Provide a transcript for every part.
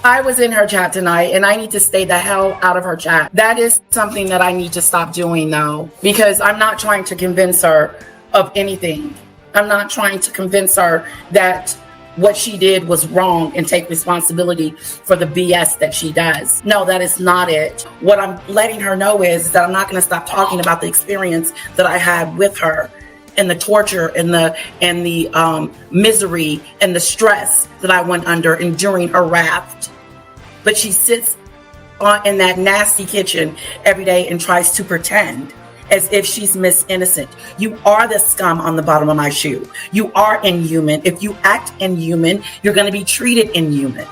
I was in her chat tonight and I need to stay the hell out of her chat. That is something that I need to stop doing now, because I'm not trying to convince her of anything. I'm not trying to convince her that what she did was wrong and take responsibility for the BS that she does. No, that is not it. What I'm letting her know is that I'm not going to stop talking about the experience that I had with her, and the torture and the misery and the stress that I went under enduring her raft. But she sits in that nasty kitchen every day and tries to pretend as if she's Miss Innocent. You are the scum on the bottom of my shoe. You are inhuman. If you act inhuman, you're going to be treated inhuman.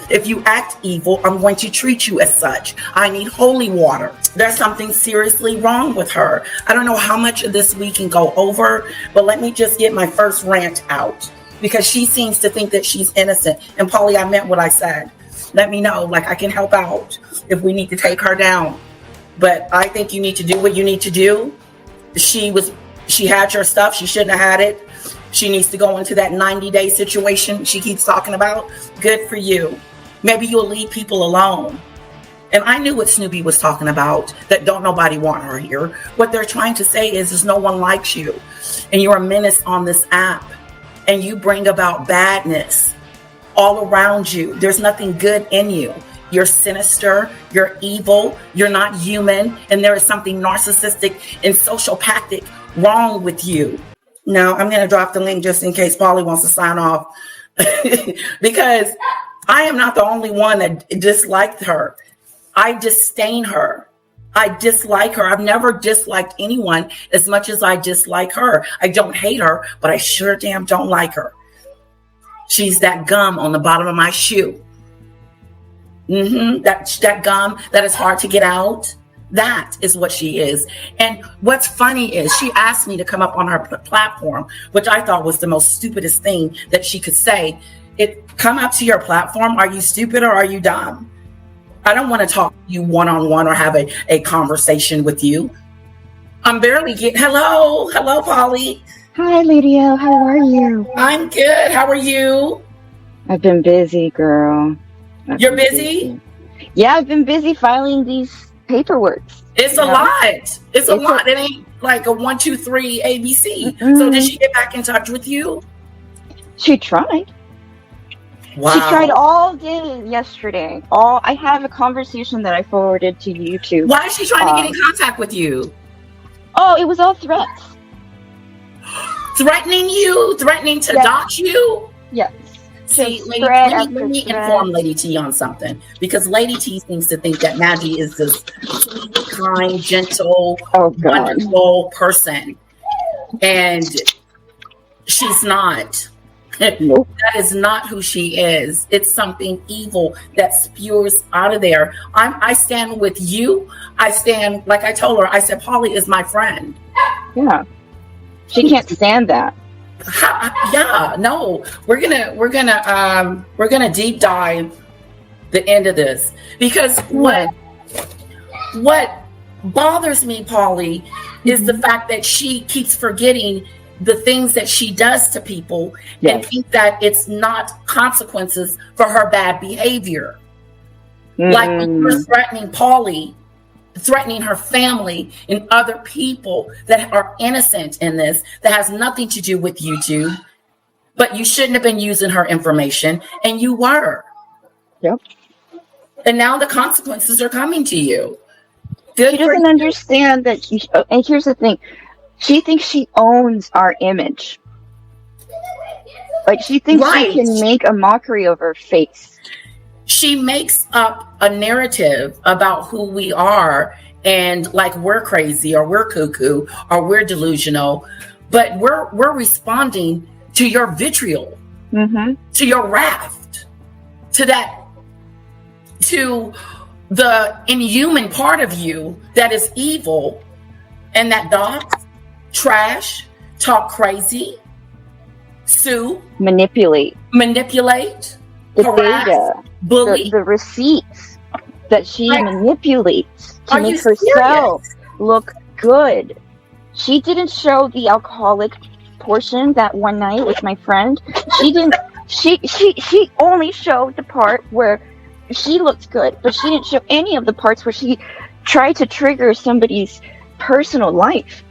If you act evil, I'm going to treat you as such. I need holy water. There's something seriously wrong with her. I don't know how much of this we can go over, but let me just get my first rant out, because she seems to think that she's innocent. And Polly, I meant what I said. Let me know, like I can help out if we need to take her down. But I think you need to do what you need to do. She had your stuff. She shouldn't have had it. She needs to go into that 90-day situation she keeps talking about. Good for you. Maybe you'll leave people alone. And I knew what Snoopy was talking about, that don't nobody want her here. What they're trying to say is no one likes you. And you're a menace on this app. And you bring about badness all around you. There's nothing good in you. You're sinister, you're evil, you're not human, and there is something narcissistic and sociopathic wrong with you. Now, I'm going to drop the link just in case Polly wants to sign off, because I am not the only one that disliked her. I disdain her. I dislike her. I've never disliked anyone as much as I dislike her. I don't hate her, but I sure damn don't like her. She's that gum on the bottom of my shoe. That gum that is hard to get out. That is what she is. And what's funny is she asked me to come up on her platform, which I thought was the most stupidest thing that she could say. Come up to your platform. Are you stupid or are you dumb? I don't want to talk to you one-on-one or have a conversation with you. I'm barely getting... Hello, Polly. Hi, Lydia. How are you? I'm good. How are you? I've been busy, girl. You're busy? Yeah, I've been busy filing these paperworks. It's a lot. It's a lot. It ain't like a 1, 2, 3 ABC. So did she get back in touch with you? She tried. Wow. She tried all day yesterday. I have a conversation that I forwarded to YouTube. Why is she trying to get in contact with you? Oh, it was all threats. Threatening you? Threatening to dox you? Yes. See, let me inform Lady T on something, because Lady T seems to think that Madgie is this sweet, kind, gentle, wonderful person, and she's not. Nope. That is not who she is. It's something evil that spews out of there. I stand with you. I stand, like I told her, I said, Polly is my friend. Yeah. She can't stand that. Yeah, no. We're gonna deep dive the end of this, because what bothers me, Polly, is the fact that she keeps forgetting the things that she does to people and think that it's not consequences for her bad behavior. Like when you're threatening Polly, threatening her family and other people that are innocent in this, that has nothing to do with YouTube, but you shouldn't have been using her information, and you were. Yep. And now the consequences are coming to you. She doesn't understand that. And here's the thing. She thinks she owns our image. Like, she thinks she can make a mockery of her face. She makes up a narrative about who we are, and like we're crazy or we're cuckoo or we're delusional, but we're responding to your vitriol, to your wrath, to the inhuman part of you that is evil, and that dogs, trash, talk crazy, sue, manipulate, the harass, data, bully, the receipts that she manipulates to make herself look good. She didn't show the alcoholic portion that one night with my friend. She didn't. She only showed the part where she looked good, but she didn't show any of the parts where she tried to trigger somebody's personal life.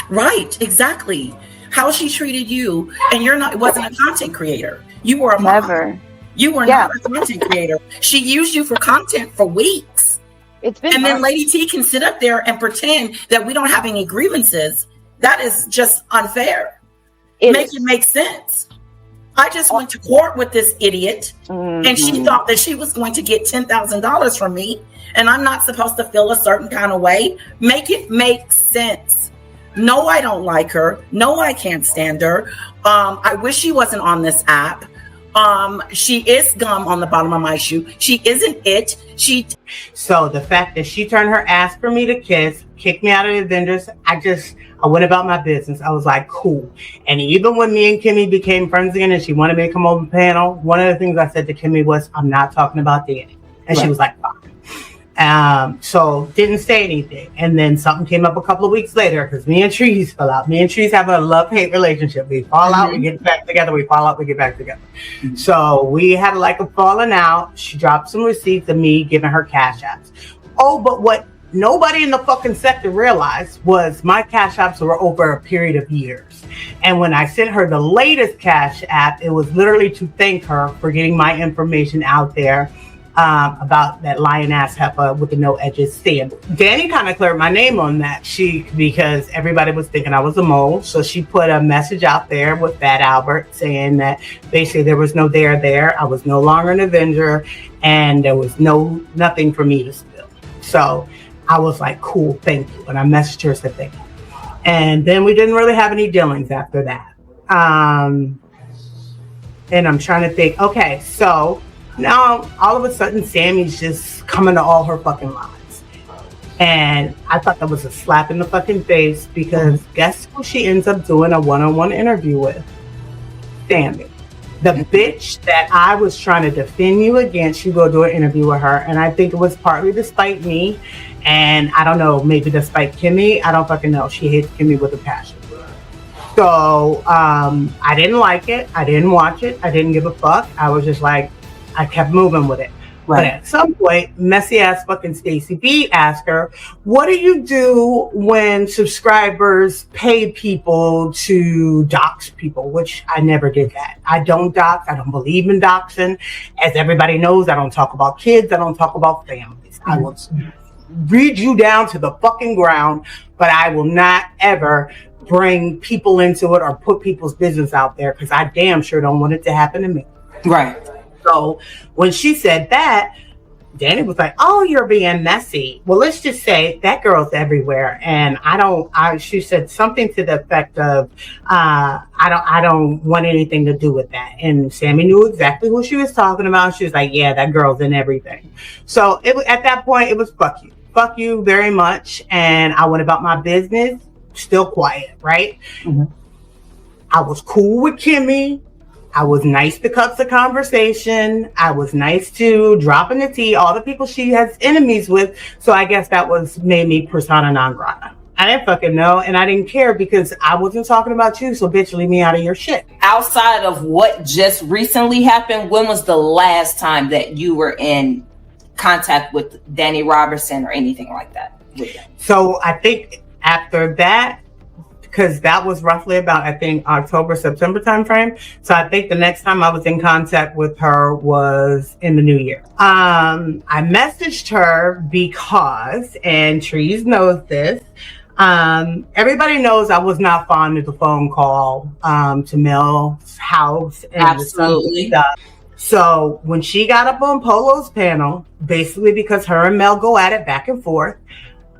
Right, exactly. How she treated you, and wasn't a content creator. You were a mom. Never. You were not a content creator. She used you for content for weeks. It's been then Lady T can sit up there and pretend that we don't have any grievances. That is just unfair. Make it make sense. I just went to court with this idiot, and she thought that she was going to get $10,000 from me, and I'm not supposed to feel a certain kind of way. Make it make sense. No, I don't like her. No, I can't stand her. I wish she wasn't on this app. She is gum on the bottom of my shoe. She isn't it. So the fact that she turned her ass for me to kiss, kicked me out of the vendors, I went about my business. I was like, cool. And even when me and Kimmy became friends again and she wanted me to come over the panel, one of the things I said to Kimmy was, I'm not talking about Dani. And she was like, fine. So didn't say anything. And then something came up a couple of weeks later because me and Trees fell out. Me and Trees have a love-hate relationship. We fall out, we get back together. We fall out, we get back together. So we had like a falling out. She dropped some receipts of me giving her cash apps. Oh, but what nobody in the fucking sector realized was my cash apps were over a period of years. And when I sent her the latest cash app, it was literally to thank her for getting my information out there about that lion ass heifer with the no edges sandal. Dani kind of cleared my name on that because everybody was thinking I was a mole. So she put a message out there with Fat Albert saying that basically there was no there. I was no longer an Avenger and there was nothing for me to spill. So I was like, cool, thank you. And I messaged her, said thank you. And then we didn't really have any dealings after that. And I'm trying to think, okay, so now all of a sudden Sammy's just coming to all her fucking lies. And I thought that was a slap in the fucking face because guess who she ends up doing a one-on-one interview with? Sammy. The bitch that I was trying to defend you against, you go do an interview with her. And I think it was partly despite me. And I don't know, maybe despite Kimmy. I don't fucking know. She hates Kimmy with a passion. So I didn't like it. I didn't watch it. I didn't give a fuck. I was just like, I kept moving with it. Right. But at some point, messy ass fucking Stacey B asked her, what do you do when subscribers pay people to dox people? Which I never did that. I don't dox. I don't believe in doxing. As everybody knows, I don't talk about kids. I don't talk about families. I will read you down to the fucking ground, but I will not ever bring people into it or put people's business out there because I damn sure don't want it to happen to me. Right. So when she said that, Dani was like, oh, you're being messy. Well, let's just say that girl's everywhere. And she said something to the effect of, I don't want anything to do with that. And Sammy knew exactly who she was talking about. She was like, yeah, that girl's in everything. So at that point, it was fuck you very much. And I went about my business, still quiet, right? Mm-hmm. I was cool with Kimmy. I was nice to cut the conversation. I was nice to dropping the tea, all the people she has enemies with. So I guess that made me persona non grata. I didn't fucking know, and I didn't care because I wasn't talking about you, so bitch, leave me out of your shit. Outside of what just recently happened, when was the last time that you were in contact with Dani Robertson or anything like that? So I think after that, because that was roughly about, I think, October, September timeframe. So I think the next time I was in contact with her was in the new year. I messaged her because, and Trees knows this, everybody knows I was not fond of the phone call to Mel's house. And absolutely. Stuff. So when she got up on Polo's panel, basically because her and Mel go at it back and forth,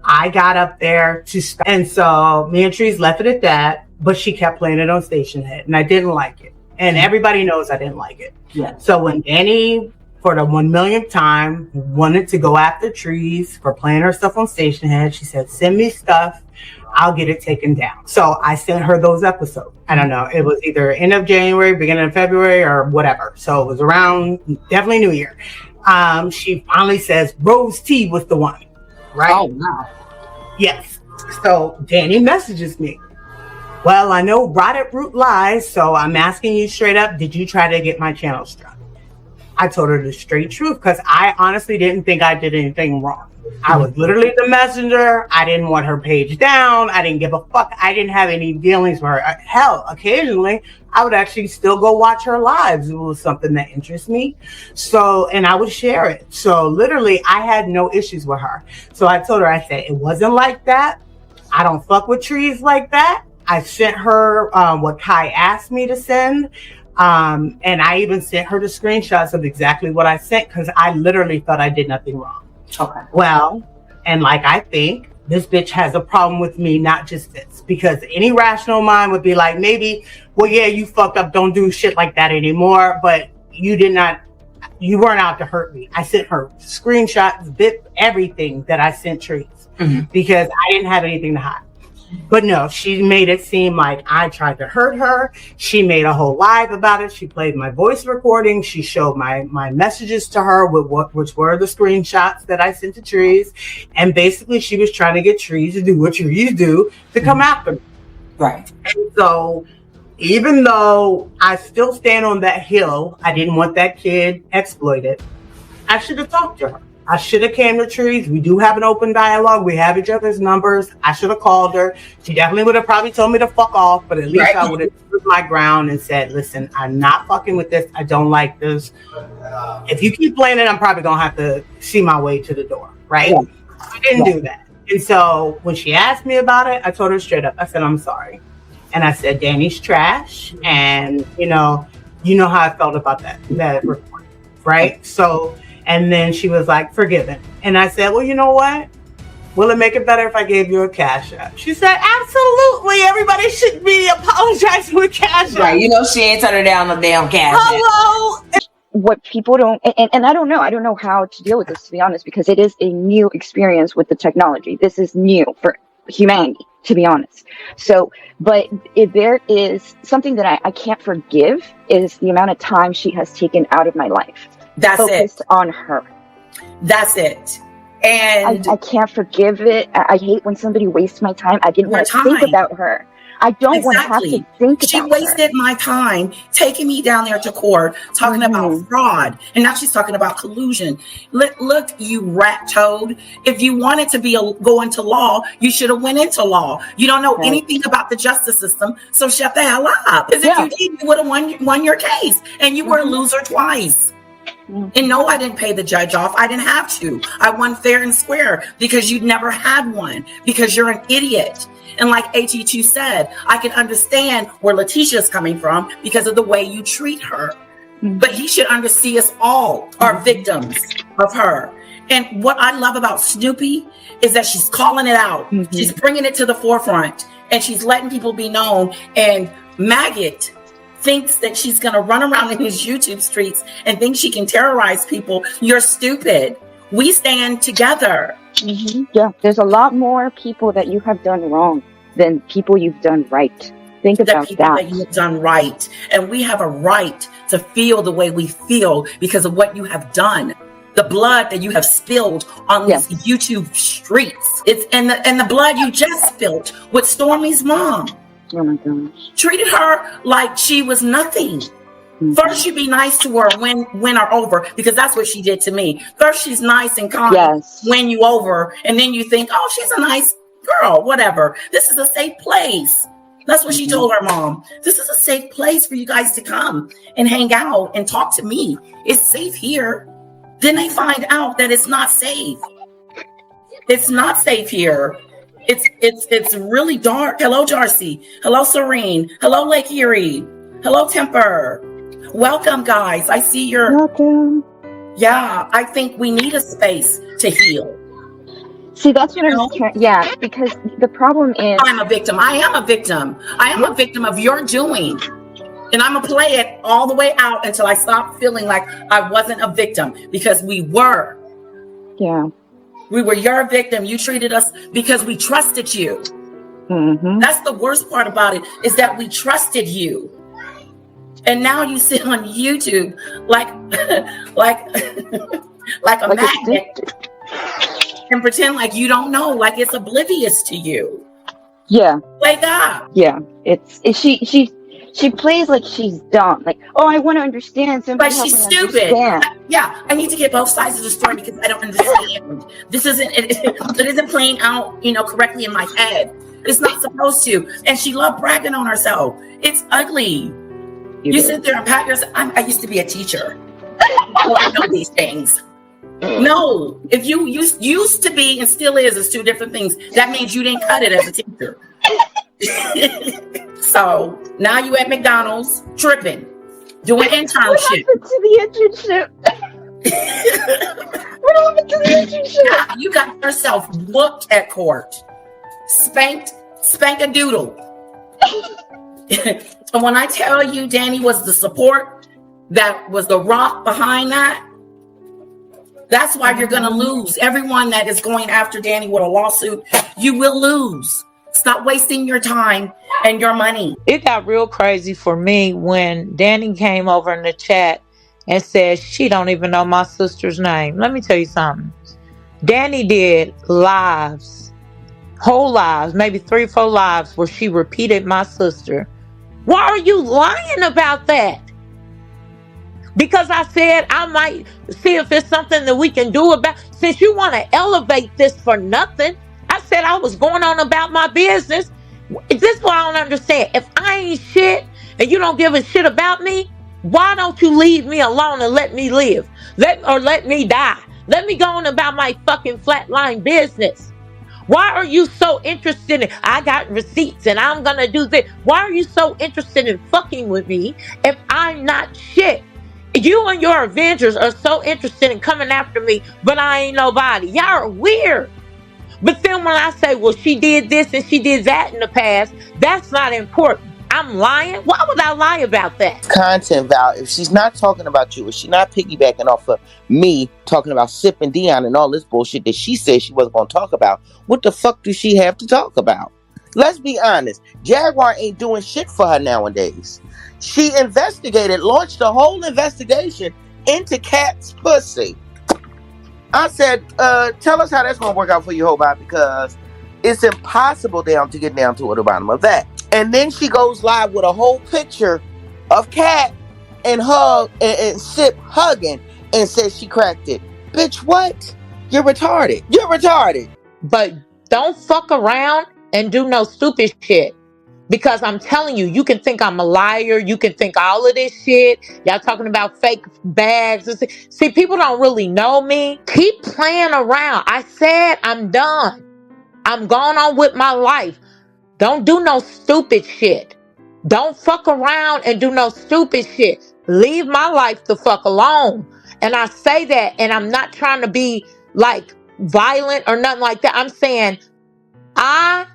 I got up there to stop. And so me and Trees left it at that, but she kept playing it on Station Head and I didn't like it. And everybody knows I didn't like it. Yeah. So when Dani, for the 1 millionth time, wanted to go after Trees for playing her stuff on Station Head, she said, send me stuff. I'll get it taken down. So I sent her those episodes. I don't know. It was either end of January, beginning of February or whatever. So it was around definitely New Year. She finally says Rose T was the one. Right? Oh, wow. Yes. So Dani messages me. Well, I know Rotted Root lies, so I'm asking you straight up, did you try to get my channel struck? I told her the straight truth because I honestly didn't think I did anything wrong. I was literally the messenger. I didn't want her page down. I didn't give a fuck. I didn't have any dealings with her. Hell, occasionally I would actually still go watch her lives. It was something that interests me. So, and I would share it. So literally I had no issues with her. So I told her, I said, it wasn't like that. I don't fuck with trees like that. I sent her what Kai asked me to send. And I even sent her the screenshots of exactly what I sent because I literally thought I did nothing wrong. Okay. Well, and like I think this bitch has a problem with me, not just this, because any rational mind would be like, maybe, well, yeah, you fucked up. Don't do shit like that anymore. But you weren't out to hurt me. I sent her screenshots, everything that I sent Trees because I didn't have anything to hide. But no, she made it seem like I tried to hurt her. She made a whole live about it. She played my voice recording. She showed my messages to her which were the screenshots that I sent to Trees. And basically she was trying to get Trees to do what Trees do to come after me. Right. And so even though I still stand on that hill, I didn't want that kid exploited. I should have talked to her. I should have came to Trees. We do have an open dialogue. We have each other's numbers. I should have called her. She definitely would have probably told me to fuck off, but at least I would have stood my ground and said, listen, I'm not fucking with this. I don't like this. If you keep playing it, I'm probably going to have to see my way to the door, right? Yeah. I didn't do that. And so when she asked me about it, I told her straight up. I said, I'm sorry. And I said, Dani's trash. And, you know how I felt about that report, right? So... And then she was like, forgiven. And I said, well, you know what? Will it make it better if I gave you a cash app? She said, absolutely. Everybody should be apologizing with cash app. Right. You know, she ain't turned her down the damn cash app. What people don't, and I don't know how to deal with this, to be honest, because it is a new experience with the technology. This is new for humanity, to be honest. So, but if there is something that I can't forgive is the amount of time she has taken out of my life. That's focused on her. That's it. And I can't forgive it. I hate when somebody wastes my time. I didn't want to think about her. I don't want to have to think about her. She wasted my time taking me down there to court, talking about fraud. And now she's talking about collusion. Look, you rat toad. If you wanted to go into law, you should have went into law. You don't know anything about the justice system, so shut the hell up. Because if you did, you would have won your case. And you were a loser twice. And no, I didn't pay the judge off. I didn't have to. I won fair and square because you never had one, because you're an idiot. And like AT2 said, I can understand where Latesha is coming from because of the way you treat her. But he should see us all are victims of her. And what I love about Snoopy is that she's calling it out. She's bringing it to the forefront and she's letting people be known. And Maggot thinks that she's going to run around in his YouTube streets and think she can terrorize people. You're stupid. We stand together. Yeah, there's a lot more people that you have done wrong than people you've done right. Think about that you've done right. And we have a right to feel the way we feel because of what you have done. The blood that you have spilled on these YouTube streets. It's and the blood you just spilled with Stormy's mom. Oh my gosh. Treated her like she was nothing. First, you be nice to her, win her over, because that's what she did to me. First, she's nice and kind, win you over, and then you think, oh, she's a nice girl, whatever. This is a safe place. That's what she told her mom. This is a safe place for you guys to come and hang out and talk to me. It's safe here. Then they find out that it's not safe. It's not safe here. It's really dark. Hello, Darcy. Hello, Serene. Hello, Lake Erie. Hello, Temper. Welcome, guys. I see you're welcome. Yeah, I think we need a space to heal. See, that's what I'm trying. Yeah, because the problem is I'm a victim. I am a victim. I am a victim of your doing. And I'm gonna play it all the way out until I stop feeling like I wasn't a victim, because we were. Yeah. We were your victim. You treated us because we trusted you. That's the worst part about it, is that we trusted you. And now you sit on YouTube like a magnet and pretend like you don't know, like it's oblivious to you. Yeah. Wake up. Yeah. She She plays like she's dumb. Like, oh, I want to understand. But Somebody help she's me stupid. understand. I need to get both sides of the story because I don't understand. This isn't, it isn't playing out, correctly in my head. It's not supposed to. And she loved bragging on herself. It's ugly. You sit there and pat yourself. I used to be a teacher. I know these things. No, if you used to be and still is two different things. That means you didn't cut it as a teacher. So now you at McDonald's tripping, doing internship. What happened to the internship? What happened to the internship? Yeah, you got yourself whooped at court, spank a doodle. And when I tell you, Dani was the support, that was the rock behind that. That's why you're gonna lose. Everyone that is going after Dani with a lawsuit, you will lose. Stop wasting your time and your money. It got real crazy for me when Dani came over in the chat and said she don't even know my sister's name. Let me tell you something. Dani did lives, whole lives, maybe 3 or 4 lives where she repeated my sister. Why are you lying about that? Because I said I might see if it's something that we can do about. Since you want to elevate this for nothing, I said I was going on about my business. This is what I don't understand. If I ain't shit and you don't give a shit about me, why don't you leave me alone and let me live? Let me die. Let me go on about my fucking flatline business. Why are you so interested in, I got receipts and I'm gonna do this? Why are you so interested in fucking with me if I'm not shit? You and your Avengers are so interested in coming after me, but I ain't nobody. Y'all are weird. But then when I say, well, she did this and she did that in the past, that's not important. I'm lying? Why would I lie about that? Content, Val. If she's not talking about you, if she's not piggybacking off of me talking about Sip and Dion and all this bullshit that she said she wasn't going to talk about, what the fuck does she have to talk about? Let's be honest. Jaguar ain't doing shit for her nowadays. She launched a whole investigation into Cat's pussy. I said, tell us how that's going to work out for you, Hobart, because it's impossible to get down to the bottom of that. And then she goes live with a whole picture of Cat and Sip hugging and says she cracked it. Bitch, what? You're retarded. You're retarded. But don't fuck around and do no stupid shit. Because I'm telling you, you can think I'm a liar. You can think all of this shit. Y'all talking about fake bags. See, people don't really know me. Keep playing around. I said I'm done. I'm going on with my life. Don't do no stupid shit. Don't fuck around and do no stupid shit. Leave my life the fuck alone. And I say that, and I'm not trying to be like violent or nothing like that. I'm saying I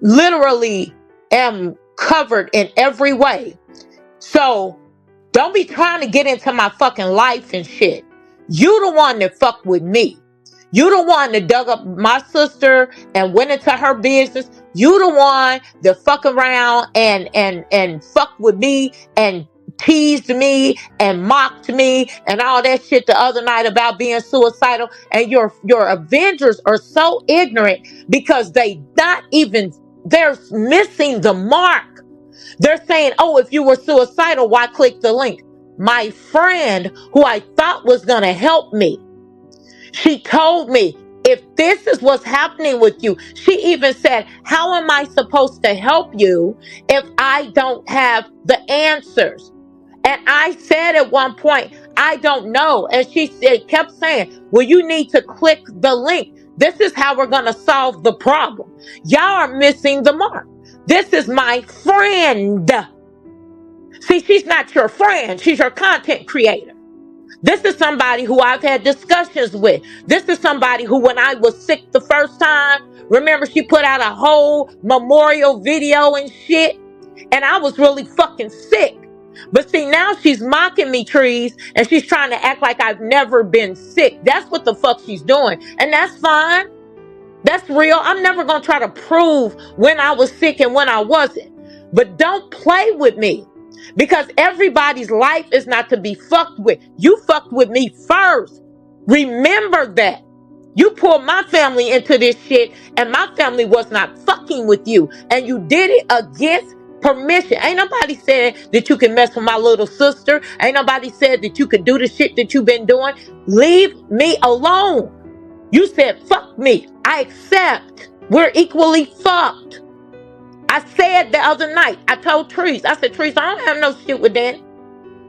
literally am covered in every way. So don't be trying to get into my fucking life and shit. You the one that fucked with me. You the one that dug up my sister and went into her business. You the one that fuck around and fucked with me and teased me and mocked me and all that shit the other night about being suicidal. And your Avengers are so ignorant because they're missing the mark. They're saying, oh, if you were suicidal, why click the link? My friend, who I thought was going to help me, she told me, if this is what's happening with you, she even said, how am I supposed to help you if I don't have the answers? And I said at one point, I don't know. And she kept saying, well, you need to click the link. This is how we're going to solve the problem. Y'all are missing the mark. This is my friend. See, she's not your friend. She's your content creator. This is somebody who I've had discussions with. This is somebody who, when I was sick the first time, remember she put out a whole memorial video and shit. And I was really fucking sick. But see, now she's mocking me, Trees, and she's trying to act like I've never been sick. That's what the fuck she's doing. And that's fine. That's real. I'm never going to try to prove when I was sick and when I wasn't. But don't play with me. Because everybody's life is not to be fucked with. You fucked with me first. Remember that. You pulled my family into this shit, and my family was not fucking with you. And you did it against permission. Ain't nobody said that you can mess with my little sister. Ain't nobody said that you could do the shit that you've been doing. Leave me alone. You said, fuck me. I accept. We're equally fucked. I said the other night, I told Trees, I said, Trees, I don't have no shit with Dani.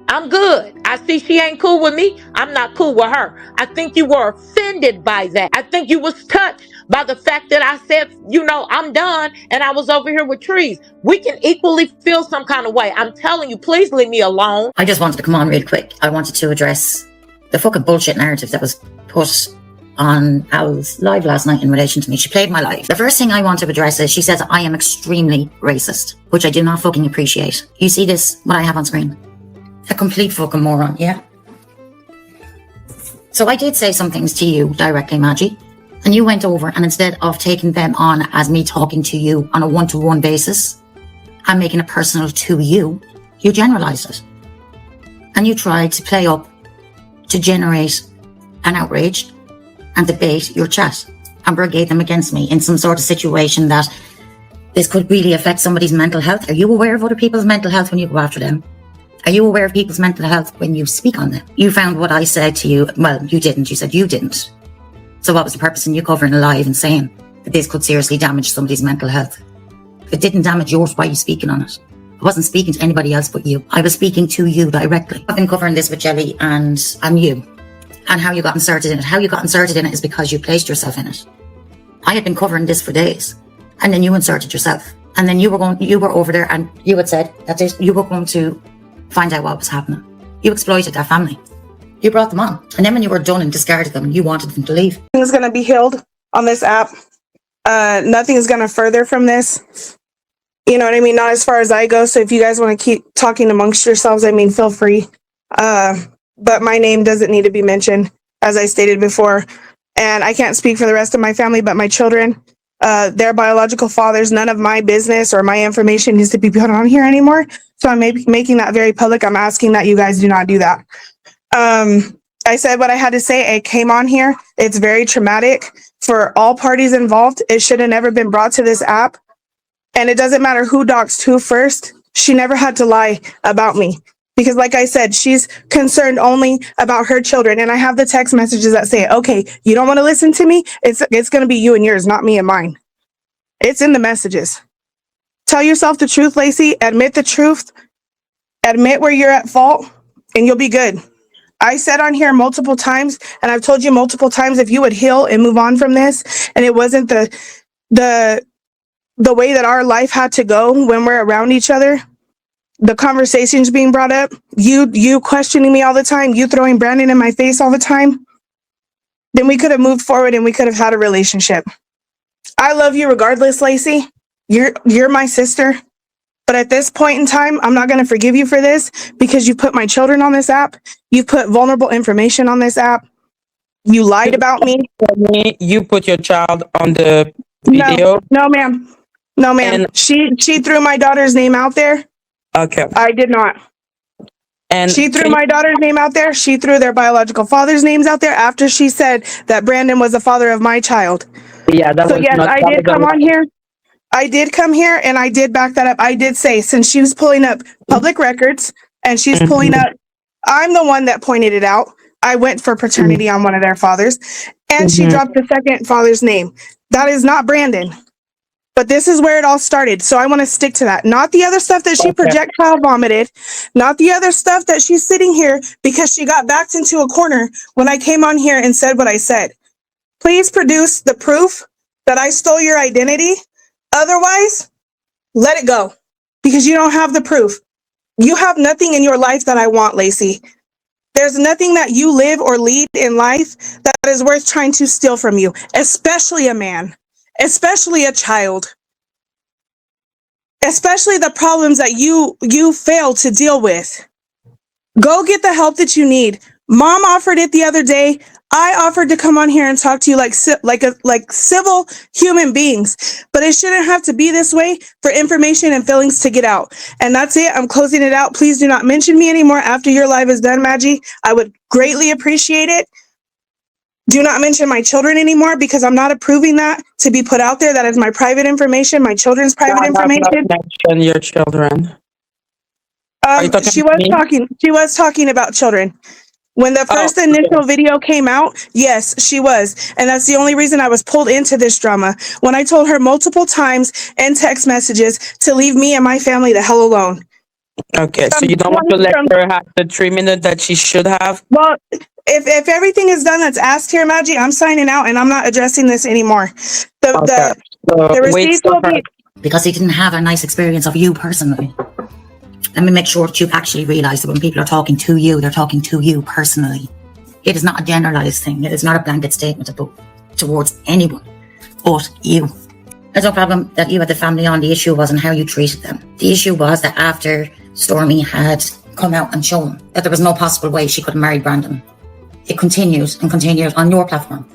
I'm good. I see she ain't cool with me. I'm not cool with her. I think you were offended by that. I think you was touched by the fact that I said, I'm done, and I was over here with Trees. We can equally feel some kind of way. I'm telling you, please leave me alone. I just wanted to come on real quick. I wanted to address the fucking bullshit narrative that was put on Al's live last night in relation to me. She played my life. The first thing I want to address is she says I am extremely racist, which I do not fucking appreciate. You see this, what I have on screen? A complete fucking moron, yeah? So I did say some things to you directly, Madgie, and you went over, and instead of taking them on as me talking to you on a one-to-one basis and making it personal to you, you generalized it. And you tried to play up to generate an outrage and debate your chat and brigade them against me in some sort of situation that this could really affect somebody's mental health. Are you aware of other people's mental health when you go after them? Are you aware of people's mental health when you speak on them? You found what I said to you. Well, you didn't. You said you didn't. So what was the purpose in you covering a live and saying that this could seriously damage somebody's mental health? If it didn't damage yours, why are you speaking on it? I wasn't speaking to anybody else but you. I was speaking to you directly. I've been covering this with Jelly and you, and how you got inserted in it. How you got inserted in it is because you placed yourself in it. I had been covering this for days, and then you inserted yourself. And then you were over there, and you had said that you were going to find out what was happening. You exploited that family. You brought them on. And then when you were done and discarded them, you wanted them to leave. Nothing's going to be healed on this app. Nothing is going to further from this. You know what I mean? Not as far as I go. So if you guys want to keep talking amongst yourselves, I mean, feel free. But my name doesn't need to be mentioned, as I stated before. And I can't speak for the rest of my family, but my children, their biological fathers, none of my business or my information needs to be put on here anymore. So I'm making that very public. I'm asking that you guys do not do that. I said what I had to say. I came on here. It's very traumatic for all parties involved. It should have never been brought to this app. And it doesn't matter who doxed who first. She never had to lie about me. Because like I said, she's concerned only about her children. And I have the text messages that say, okay, you don't want to listen to me? It's going to be you and yours, not me and mine. It's in the messages. Tell yourself the truth, Lacey. Admit the truth. Admit where you're at fault, and you'll be good. I said on here multiple times, and I've told you multiple times, if you would heal and move on from this, and it wasn't the way that our life had to go when we're around each other, the conversations being brought up, you questioning me all the time, you throwing Brandon in my face all the time, then we could have moved forward and we could have had a relationship. I love you regardless, Lacey. You're my sister. But at this point in time, I'm not going to forgive you for this because you put my children on this app. You put vulnerable information on this app. You lied about me. You put your child on the video? No, ma'am. No, ma'am. And she threw my daughter's name out there. Okay. I did not. And she threw my daughter's name out there. She threw their biological father's names out there after she said that Brandon was the father of my child. Yeah, that so was yes, not I did come on here. I did come here and I did back that up. I did say, since she was pulling up public records and she's pulling up, I'm the one that pointed it out. I went for paternity on one of their fathers and she dropped the second father's name. That is not Brandon. But this is where it all started. So I want to stick to that. Not the other stuff that she projectile vomited. Not the other stuff that she's sitting here because she got backed into a corner when I came on here and said what I said. Please produce the proof that I stole your identity. Otherwise, let it go because you don't have the proof. You have nothing in your life that I want, Lacey. There's nothing that you live or lead in life that is worth trying to steal from you, especially a man, especially a child, especially the problems that you fail to deal with. Go get the help that you need. Mom offered it the other day. I offered to come on here and talk to you like civil human beings, but it shouldn't have to be this way for information and feelings to get out. And that's it. I'm closing it out. Please do not mention me anymore after your live is done, Madgie. I would greatly appreciate it. Do not mention my children anymore because I'm not approving that to be put out there. That is my private information, my children's private I have not information. mentioned your children. Are you talking She to was me? talking. She was talking about children. When the Oh, first initial video came out, yes, she was. And that's the only reason I was pulled into this drama. When I told her multiple times in text messages to leave me and my family the hell alone. okay. So you don't want to let her have the 3 minutes that she should have? Well, if everything is done that's asked here, Madgie, I'm signing out and I'm not addressing this anymore. The So wait receipts for will her. be. Because he didn't have a nice experience of you personally. Let me make sure that you actually realize that when people are talking to you, they're talking to you personally. It is not a generalized thing. It is not a blanket statement towards anyone but you. There's no problem that you had the family on. The issue wasn't how you treated them. The issue was that after Stormy had come out and shown that there was no possible way she could have married Brandon, it continues and continues on your platform.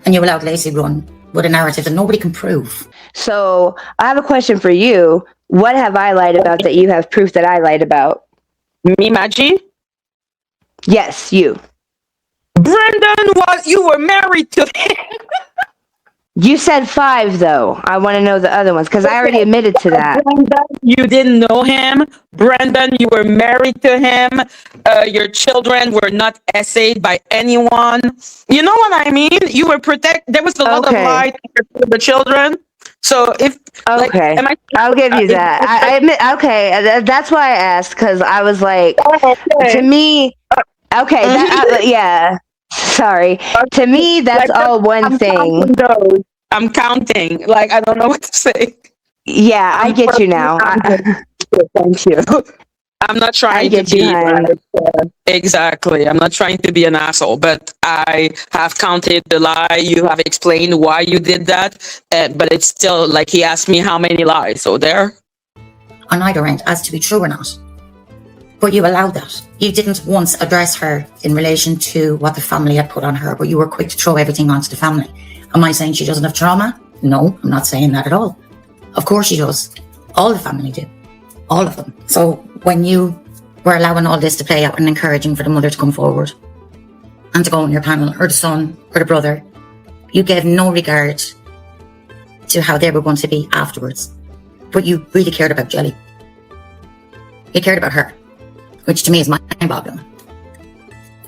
And you allowed Lacey run with a narrative that nobody can prove. So I have a question for you. What have I lied about that you have proof that I lied about? Me, Madgie? Yes, you. Brandon you were married to him. You said 5, though. I want to know the other ones because I already admitted to that. Brandon, you didn't know him. Brandon, you were married to him. Your children were not essayed by anyone. You know what I mean? You were there was a lot of light for the children. So if okay, I'll give you that. I admit. Okay, that's why I asked because I was like, to me, okay, yeah. Sorry, to me, that's all one thing. I'm counting. Like I don't know what to say. Yeah, I get you now. Thank you. I'm not trying to be exactly. I'm not trying to be an asshole, but I have counted the lie. You have explained why you did that, but it's still like he asked me how many lies. So there. On either end, as to be true or not. But you allowed that. You didn't once address her in relation to what the family had put on her, but you were quick to throw everything onto the family. Am I saying she doesn't have trauma? No, I'm not saying that at all. Of course she does. All the family do. All of them. So when you were allowing all this to play out and encouraging for the mother to come forward and to go on your panel, or the son, or the brother, you gave no regard to how they were going to be afterwards. But you really cared about Jelly. You cared about her, which to me is mind-boggling.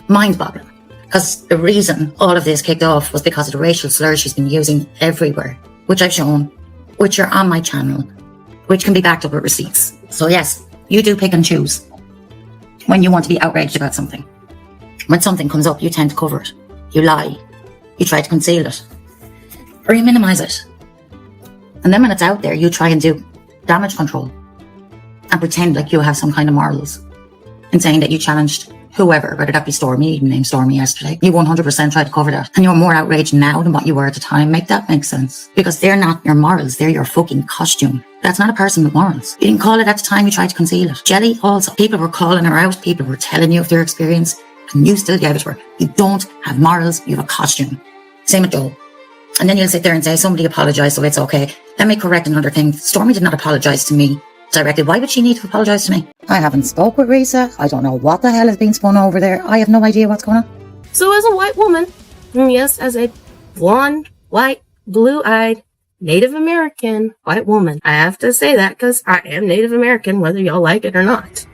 Mind-boggling. Because the reason all of this kicked off was because of the racial slurs she's been using everywhere, which I've shown, which are on my channel, which can be backed up with receipts. So yes, you do pick and choose when you want to be outraged about something. When something comes up, you tend to cover it. You lie. You try to conceal it. Or you minimize it. And then when it's out there, you try and do damage control and pretend like you have some kind of morals in saying that you challenged whoever, whether that be Stormy, you even named Stormy yesterday. You 100% tried to cover that. And you're more outraged now than what you were at the time. Make that make sense. Because they're not your morals, they're your fucking costume. That's not a person with morals. You didn't call it at the time, you tried to conceal it. Jelly also, people were calling her out, people were telling you of their experience, and you still gave it to her. You don't have morals, you have a costume. Same with Joel. And then you'll sit there and say, somebody apologized, so it's okay. Let me correct another thing. Stormy did not apologize to me directly. Why would she need to apologise to me? I haven't spoke with Risa. I don't know what the hell is being spun over there. I have no idea what's going on. So as a white woman, yes, as a blonde, white, blue-eyed, Native American white woman, I have to say that because I am Native American, whether y'all like it or not.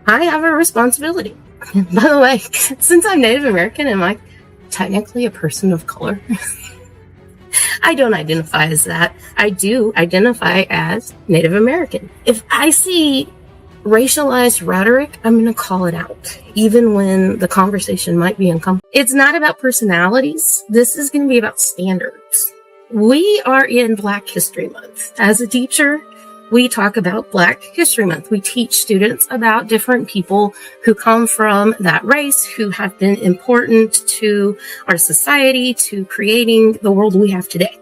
I have a responsibility. By the way, since I'm Native American, am I technically a person of color? I don't identify as that. I do identify as Native American. If I see racialized rhetoric, I'm going to call it out, even when the conversation might be uncomfortable. It's not about personalities. This is going to be about standards. We are in Black History Month. As a teacher, we talk about Black History Month. We teach students about different people who come from that race, who have been important to our society, to creating the world we have today.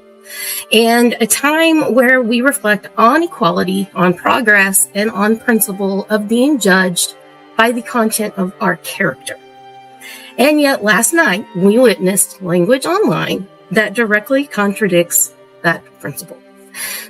And a time where we reflect on equality, on progress, and on principle of being judged by the content of our character. And yet last night, we witnessed language online that directly contradicts that principle.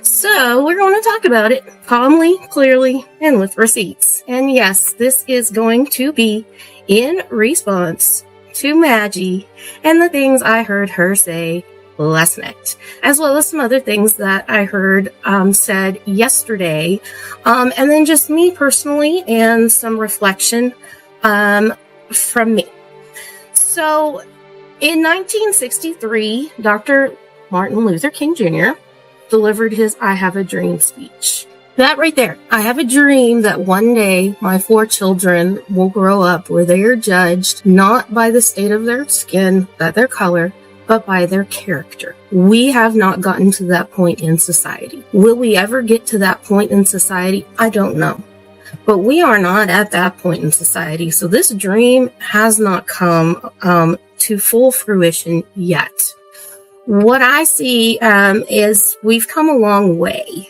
So we're going to talk about it calmly, clearly, and with receipts. And yes, this is going to be in response to Madgie and the things I heard her say last night, as well as some other things that I heard said yesterday, and then just me personally and some reflection from me. So in 1963, Dr. Martin Luther King Jr. delivered his I Have a Dream speech. That right there. I have a dream that one day my 4 children will grow up where they are judged not by the state of their skin, by their color, but by their character. We have not gotten to that point in society. Will we ever get to that point in society? I don't know. But we are not at that point in society. So this dream has not come to full fruition yet. What I see is we've come a long way.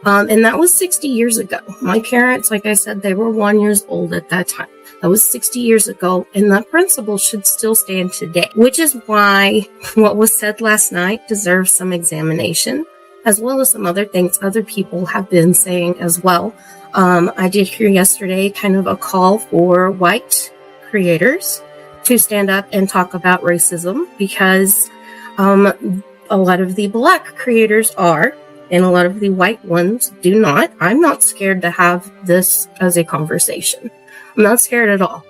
And that was 60 years ago. My parents, like I said, they were 1 year old at that time. That was 60 years ago. And that principle should still stand today, which is why what was said last night deserves some examination, as well as some other things other people have been saying as well. I did hear yesterday kind of a call for white creators to stand up and talk about racism, because a lot of the black creators are, and a lot of the white ones do not. I'm not scared to have this as a conversation. I'm not scared at all.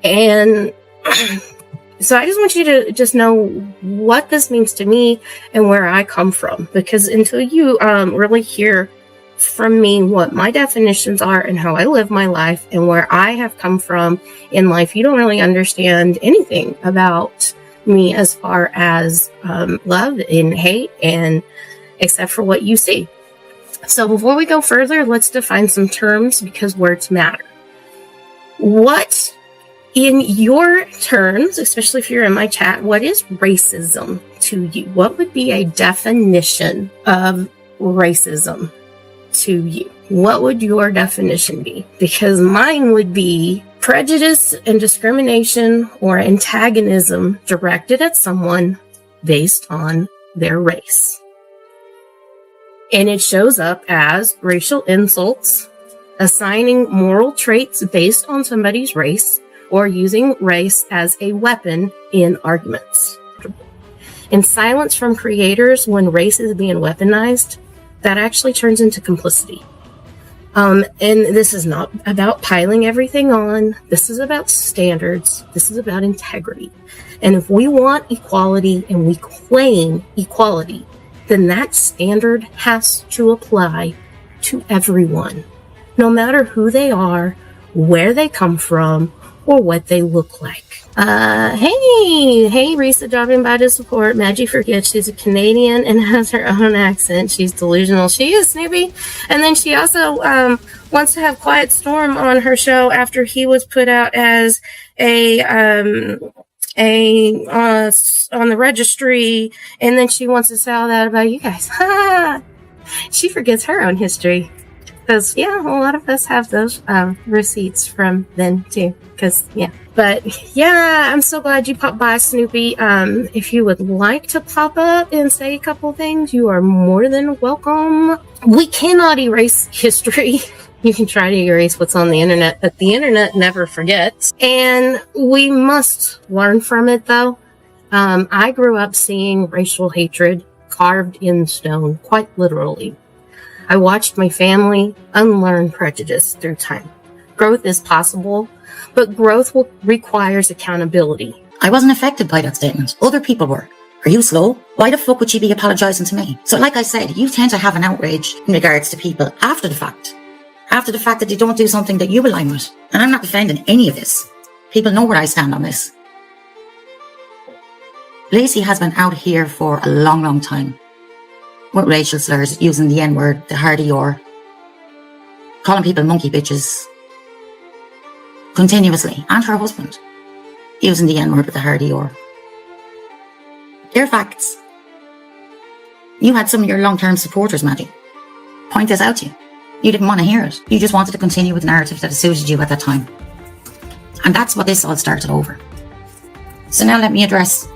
And so I just want you to just know what this means to me and where I come from, because until you really hear from me what my definitions are and how I live my life and where I have come from in life, you don't really understand anything about me as far as love and hate, and except for what you see. So before we go further, let's define some terms, because words matter. What, in your terms, especially if you're in my chat, what is racism to you? What would be a definition of racism to you? What would your definition be? Because mine would be prejudice and discrimination or antagonism directed at someone based on their race. And it shows up as racial insults, assigning moral traits based on somebody's race, or using race as a weapon in arguments. And silence from creators when race is being weaponized, that actually turns into complicity. And this is not about piling everything on. This is about standards. This is about integrity. And if we want equality and we claim equality, then that standard has to apply to everyone, no matter who they are, where they come from, or what they look like. Hey, Risa dropping by to support. Madgie forgets she's a Canadian and has her own accent. She's delusional. She is, Snoopy. And then she also wants to have Quiet Storm on her show after he was put out as on the registry, and then she wants to say all that about you guys. She forgets her own history. Because, yeah, a lot of us have those receipts from then, too. Because, yeah. But, yeah, I'm so glad you popped by, Snoopy. If you would like to pop up and say a couple things, you are more than welcome. We cannot erase history. You can try to erase what's on the internet, but the internet never forgets. And we must learn from it, though. I grew up seeing racial hatred carved in stone, quite literally. I watched my family unlearn prejudice through time. Growth is possible, but growth requires accountability. I wasn't affected by that statement. Other people were. Are you slow? Why the fuck would she be apologising to me? So like I said, you tend to have an outrage in regards to people after the fact. After the fact that they don't do something that you align with. And I'm not defending any of this. People know where I stand on this. Lacey has been out here for a long, long time. With racial slurs, using the N-word, the hardy or, calling people monkey bitches. Continuously. And her husband. Using the N-word with the hardy or. They're facts. You had some of your long-term supporters, Madgie, point this out to you. You didn't want to hear it. You just wanted to continue with the narrative that suited you at that time. And that's what this all started over. So now let me address,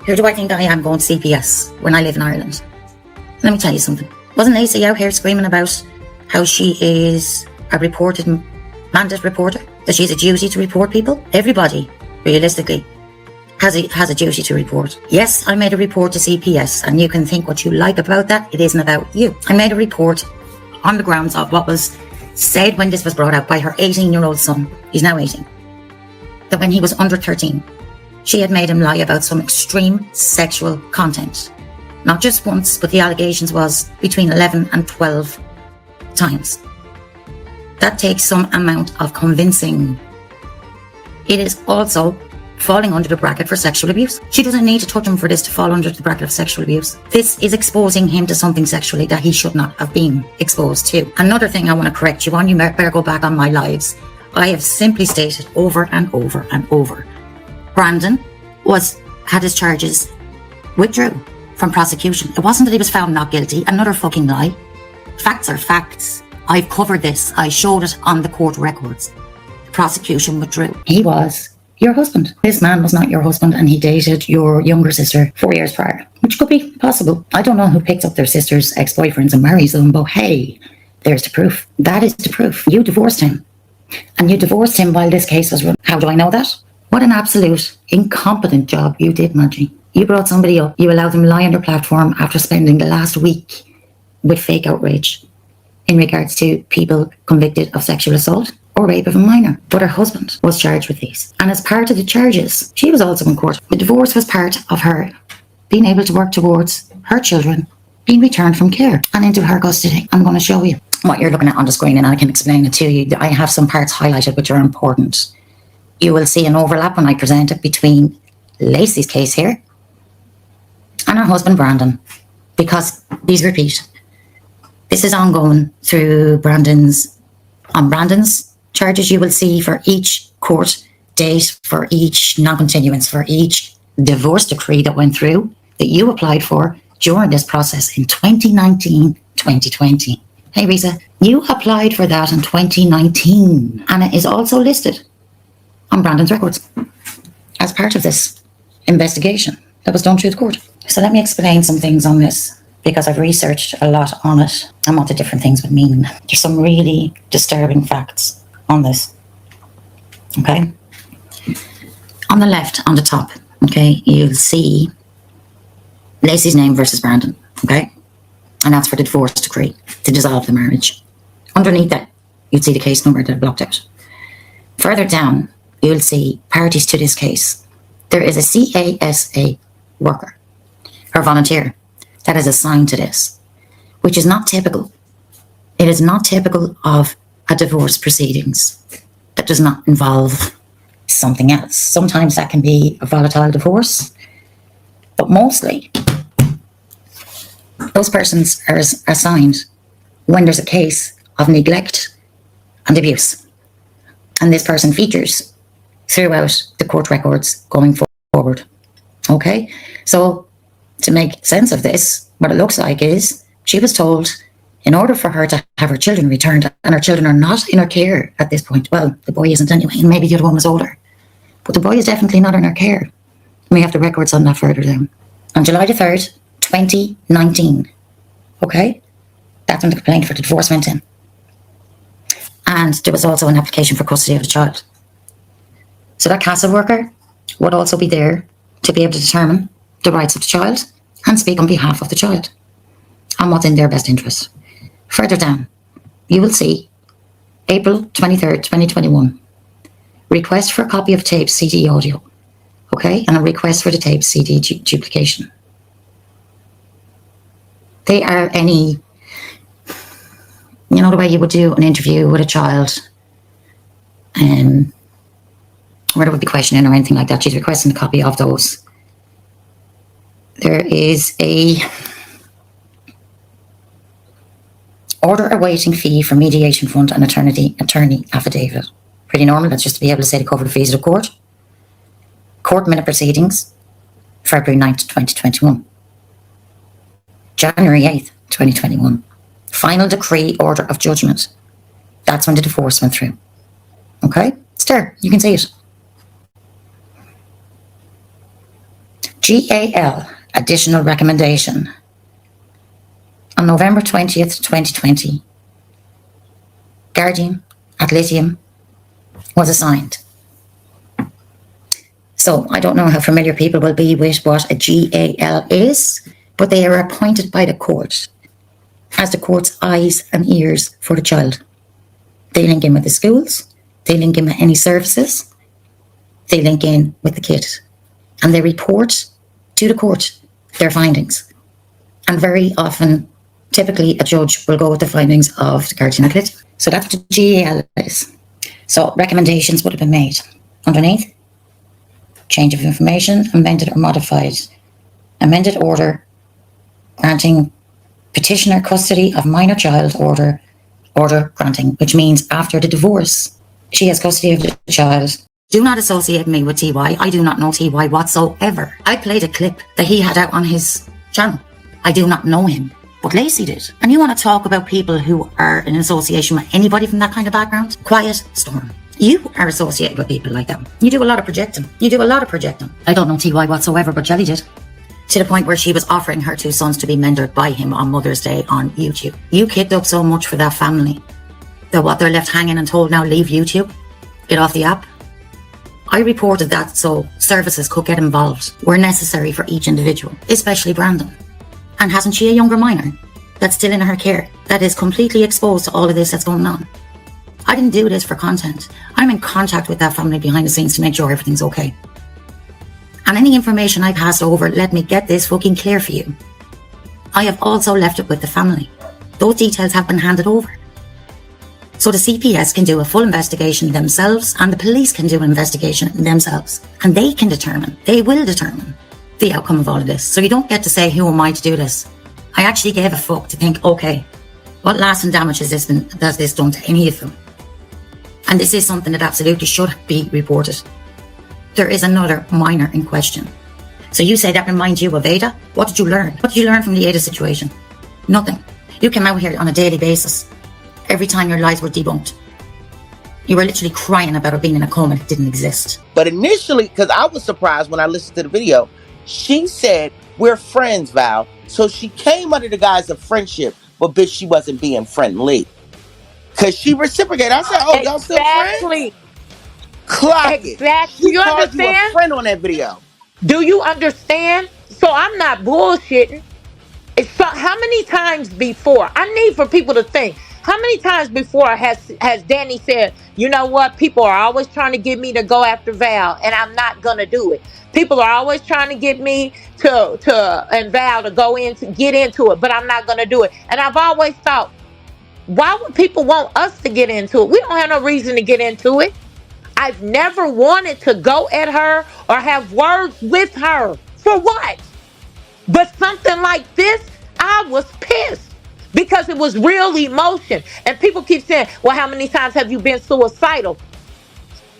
who do I think I am going to CPS when I live in Ireland? Let me tell you something. Wasn't Lacey out here screaming about how she is a mandate reporter? That she's a duty to report people? Everybody realistically, has a duty to report. Yes, I made a report to CPS, and you can think what you like about that. It isn't about you. I made a report on the grounds of what was said when this was brought out by her 18-year-old son. He's now 18. That when he was under 13, she had made him lie about some extreme sexual content. Not just once, but the allegations was between 11 and 12 times. That takes some amount of convincing. It is also falling under the bracket for sexual abuse. She doesn't need to touch him for this to fall under the bracket of sexual abuse. This is exposing him to something sexually that he should not have been exposed to. Another thing I want to correct you on, you better go back on my lives. I have simply stated over and over and over. Brandon had his charges withdrew from prosecution. It wasn't that he was found not guilty. Another fucking lie. Facts are facts. I've covered this. I showed it on the court records. The prosecution withdrew. He was your husband. This man was not your husband, and he dated your younger sister 4 years prior, which could be possible. I don't know who picks up their sister's ex-boyfriends and marries them, but hey, there's the proof. That is the proof. You divorced him. And you divorced him while this case was run. How do I know that? What an absolute incompetent job you did, Madgie. You brought somebody up. You allowed them lie on their platform after spending the last week with fake outrage in regards to people convicted of sexual assault or rape of a minor. But her husband was charged with these. And as part of the charges, she was also in court. The divorce was part of her being able to work towards her children being returned from care and into her custody. I'm going to show you what you're looking at on the screen, and I can explain it to you. I have some parts highlighted which are important. You will see an overlap when I present it between Lacey's case here and her husband Brandon, because these repeat. This is ongoing through Brandon's charges. You will see for each court date, for each non-continuance, for each divorce decree that went through that you applied for during this process in 2019, 2020. Hey Risa, you applied for that in 2019, and it is also listed on Brandon's records as part of this investigation that was done through the court. So let me explain some things on this, because I've researched a lot on it and what the different things would mean. There's some really disturbing facts on this. Okay? On the left, on the top, okay, you'll see Lacey's name versus Brandon, okay? And that's for the divorce decree to dissolve the marriage. Underneath that, you'd see the case number that I blocked out. Further down, you'll see parties to this case. There is a CASA worker or volunteer that is assigned to this, which is not typical. It is not typical of a divorce proceedings that does not involve something else. Sometimes that can be a volatile divorce, but mostly those persons are assigned when there's a case of neglect and abuse. And this person features throughout the court records going forward. Okay? So to make sense of this, what it looks like is she was told in order for her to have her children returned, and her children are not in her care at this point. Well, the boy isn't anyway, and maybe the other one was older. But the boy is definitely not in her care. We have the records on that further down. On July the 3rd, 2019, okay? That's when the complaint for the divorce went in. And there was also an application for custody of the child. So that CASA worker would also be there to be able to determine the rights of the child and speak on behalf of the child and what's in their best interest. Further down, you will see April 23rd, 2021, request for a copy of tape CD audio, okay, and a request for the tape CD duplication. They are any, you know, the way you would do an interview with a child, where there would be questioning or anything like that. She's requesting a copy of those. There is a order awaiting fee for mediation fund and attorney affidavit. Pretty normal. That's just to be able to say to cover the fees of the court. Court minute proceedings, February 9th, 2021. January 8th, 2021. Final decree order of judgment. That's when the divorce went through. Okay? It's there. You can see it. GAL, additional recommendation. On November 20th, 2020, guardian ad litem was assigned. So I don't know how familiar people will be with what a GAL is, but they are appointed by the court as the court's eyes and ears for the child. They link in with the schools, they link in with any services, they link in with the kid, and they report to the court their findings. And very often, typically, a judge will go with the findings of the guardian ad litem. So that's what the GAL is. So recommendations would have been made. Underneath, change of information, amended or modified. Amended order granting petitioner custody of minor child, order granting, which means after the divorce, she has custody of the child. Do not associate me with TY. I do not know TY whatsoever. I played a clip that he had out on his channel. I do not know him, but Lacey did. And you want to talk about people who are in association with anybody from that kind of background? Quiet storm. You are associated with people like that. You do a lot of projecting. I don't know TY whatsoever, but Jelly did. To the point where she was offering her 2 sons to be mentored by him on Mother's Day on YouTube. You kicked up so much for that family that what they're left hanging and told now, leave YouTube, get off the app. I reported that so services could get involved where necessary for each individual, especially Brandon. And hasn't she a younger minor that's still in her care, that is completely exposed to all of this that's going on? I didn't do this for content. I'm in contact with that family behind the scenes to make sure everything's okay. And any information I passed over, let me get this fucking clear for you. I have also left it with the family. Those details have been handed over. So the CPS can do a full investigation themselves and the police can do an investigation themselves. And they will determine the outcome of all of this. So you don't get to say, who am I to do this? I actually gave a fuck to think, okay, what lasting damage has this done to any of them? And this is something that absolutely should be reported. There is another minor in question. So you say that reminds you of Ada? What did you learn? What did you learn from the Ada situation? Nothing. You came out here on a daily basis. Every time your lies were debunked. You were literally crying about her being in a coma that didn't exist. But initially, because I was surprised when I listened to the video, she said, we're friends, Val. So she came under the guise of friendship, but bitch, she wasn't being friendly. Because she reciprocated. I said, oh, y'all still friends? Clock Exactly. it. She called you a friend on that video. Do you understand? So I'm not bullshitting. So how many times before? I need for people to think. How many times before has Dani said, you know what? People are always trying to get me to go after Val, and I'm not gonna do it. People are always trying to get me and Val to get into it, but I'm not gonna do it. And I've always thought, why would people want us to get into it? We don't have no reason to get into it. I've never wanted to go at her or have words with her. For what? But something like this, I was pissed because it was real emotion. And people keep saying, well, how many times have you been suicidal?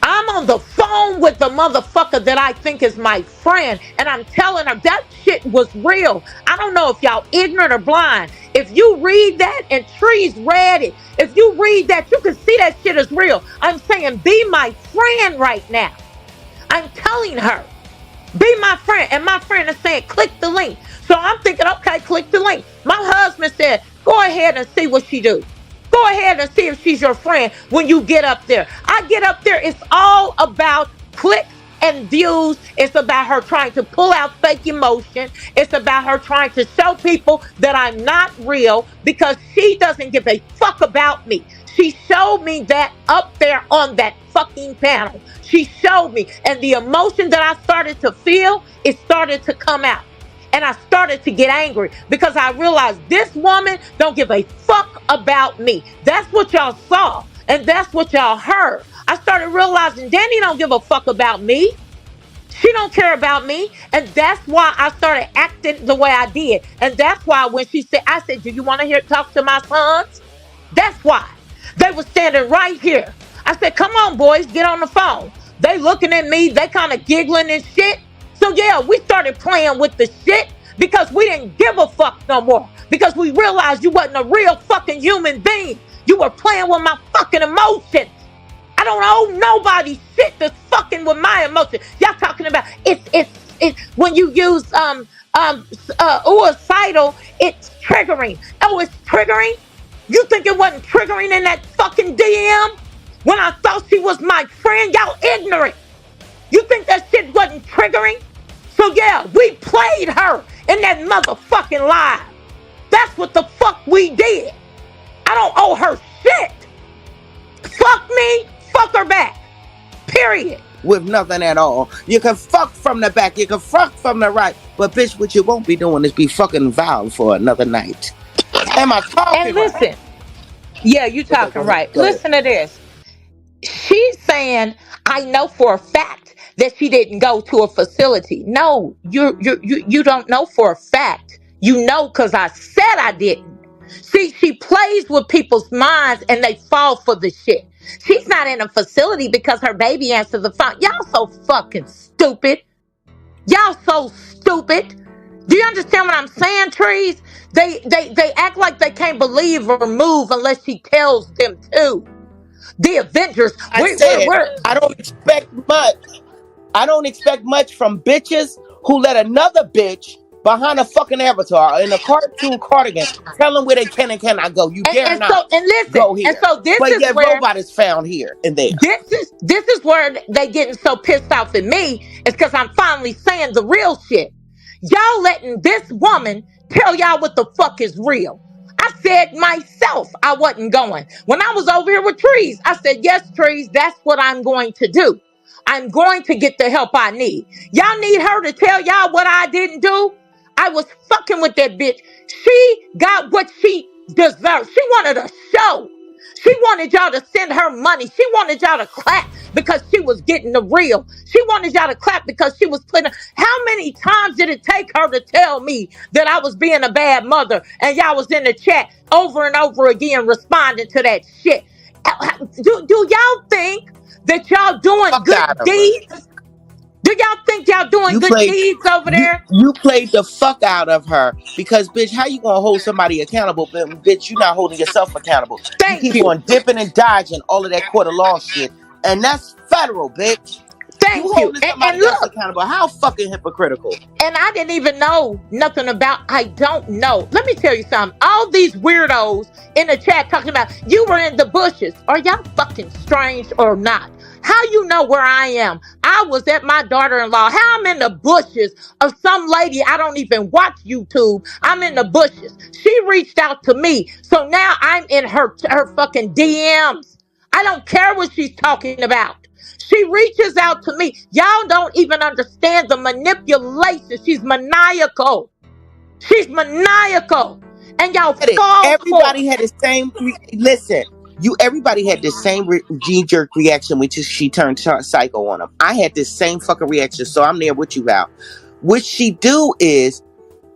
I'm on the phone with the motherfucker that I think is my friend, and I'm telling her that shit was real. I don't know if y'all ignorant or blind. If you read that, and Trees read it, if you read that, you can see that shit is real. I'm saying, be my friend right now. I'm telling her, be my friend. And my friend is saying, click the link. So I'm thinking, okay, click the link. My husband said, go ahead and see what she do. Go ahead and see if she's your friend when you get up there. I get up there, it's all about clicks and views. It's about her trying to pull out fake emotion. It's about her trying to show people that I'm not real because she doesn't give a fuck about me. She showed me that up there on that fucking panel. She showed me. And the emotion that I started to feel, it started to come out. And I started to get angry because I realized this woman don't give a fuck about me. That's what y'all saw. And that's what y'all heard. I started realizing Dani don't give a fuck about me. She don't care about me. And that's why I started acting the way I did. And that's why when she said, I said, do you want to talk to my sons? That's why. They were standing right here. I said, come on, boys, get on the phone. They looking at me. They kind of giggling and shit. So yeah, we started playing with the shit because we didn't give a fuck no more. Because we realized you wasn't a real fucking human being. You were playing with my fucking emotions. I don't owe nobody shit that's fucking with my emotions. Y'all talking about it's when you use suicidal, it's triggering. Oh, it's triggering? You think it wasn't triggering in that fucking DM? When I thought she was my friend, y'all ignorant. You think that shit wasn't triggering? So yeah, we played her in that motherfucking live. That's what the fuck we did. I don't owe her shit. Fuck me, fuck her back. Period. With nothing at all. You can fuck from the back, you can fuck from the right, but bitch, what you won't be doing is be fucking Val for another night. Am I talking And listen, right? yeah, you talking right. Listen to this. She's saying, I know for a fact that she didn't go to a facility. No, you don't know for a fact. You know because I said I didn't. See, she plays with people's minds and they fall for the shit. She's not in a facility because her baby answered the phone. Y'all so fucking stupid. Y'all so stupid. Do you understand what I'm saying, Trees? They act like they can't believe or move unless she tells them to. The Avengers. I don't expect much. I don't expect much from bitches who let another bitch behind a fucking avatar in a cartoon cardigan tell them where they can and cannot go. You dare not go here. And so this but is yet where robot is found here and there. This is where they getting so pissed off at me, is because I'm finally saying the real shit. Y'all letting this woman tell y'all what the fuck is real. I said myself I wasn't going. When I was over here with Trees, I said, yes, Trees, that's what I'm going to do. I'm going to get the help I need. Y'all need her to tell y'all what I didn't do? I was fucking with that bitch. She got what she deserved. She wanted a show. She wanted y'all to send her money. She wanted y'all to clap because she was getting the real. She wanted y'all to clap because she was putting. How many times did it take her to tell me that I was being a bad mother? And y'all was in the chat over and over again responding to that shit. Do y'all think that y'all doing good deeds? Do y'all think y'all doing good deeds over there? You played the fuck out of her because, bitch, how you gonna hold somebody accountable, but bitch, you not holding yourself accountable. You keep on dipping and dodging all of that court of law shit, and that's federal, bitch. Thank you. Holding somebody else accountable. How fucking hypocritical. And I didn't even know nothing about, I don't know. Let me tell you something. All these weirdos in the chat talking about, you were in the bushes. Are y'all fucking strange or not? How you know where I am? I was at my daughter-in-law. How I'm in the bushes of some lady I don't even watch YouTube. I'm in the bushes. She reached out to me. So now I'm in her fucking DMs. I don't care what she's talking about. She reaches out to me. Y'all don't even understand the manipulation. She's maniacal. She's maniacal. And y'all fall Everybody had the same. Listen. Everybody had the same knee-jerk reaction when she turned psycho on him. I had this same fucking reaction, so I'm there with you, Val. What she do is,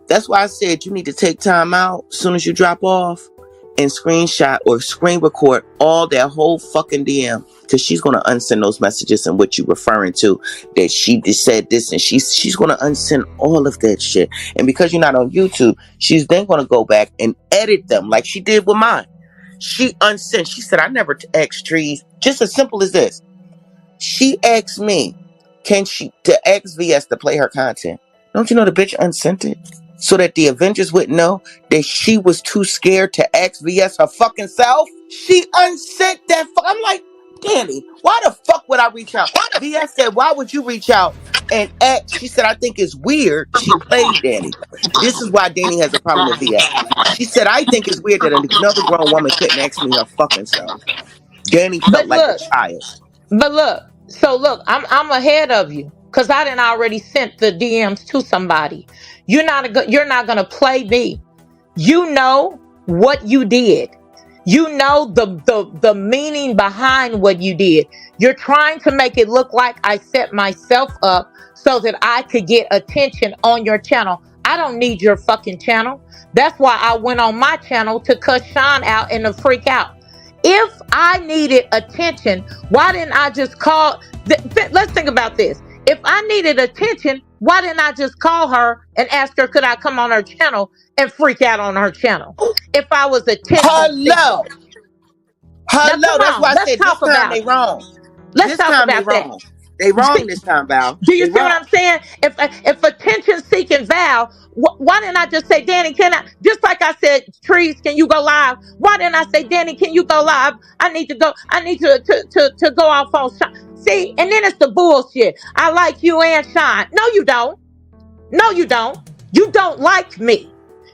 that's why I said you need to take time out as soon as you drop off and screenshot or screen record all that whole fucking DM, because she's going to unsend those messages and what you're referring to, that she just said this, and she's going to unsend all of that shit. And because you're not on YouTube, she's then going to go back and edit them like she did with mine. She unsent. She said, I never asked Trees. Just as simple as this. She asked me, to ask VS to play her content. Don't you know the bitch unsent it? So that the Avengers wouldn't know that she was too scared to ask VS her fucking self? She unsent that. I'm like, Dani, why the fuck would I reach out? VS said, why would you reach out and ask? She said, I think it's weird. She played Dani. This is why Dani has a problem with VS. She said, I think it's weird that another grown woman couldn't ask me her fucking self. Dani felt like a child. But look, I'm ahead of you because I done already sent the DMs to somebody. You're not gonna play me. You know what you did. You know the meaning behind what you did. You're trying to make it look like I set myself up so that I could get attention on your channel. I don't need your fucking channel. That's why I went on my channel to cuss Sean out and to freak out. If I needed attention, why didn't I just call? Let's think about this. If I needed attention, why didn't I just call her and ask her, could I come on her channel and freak out on her channel? If I was attention. Hello. That's why I said this time they wrong. Let's talk about that. They wrong this time, Val. Do you see what I'm saying? If attention seeking Val, why didn't I just say, Dani, can I? Just like I said, Trees, can you go live? Why didn't I say, Dani, can you go live? I need to go. I need to go off on. See, and then it's the bullshit. I like you and Sean. No, you don't. No, you don't. You don't like me.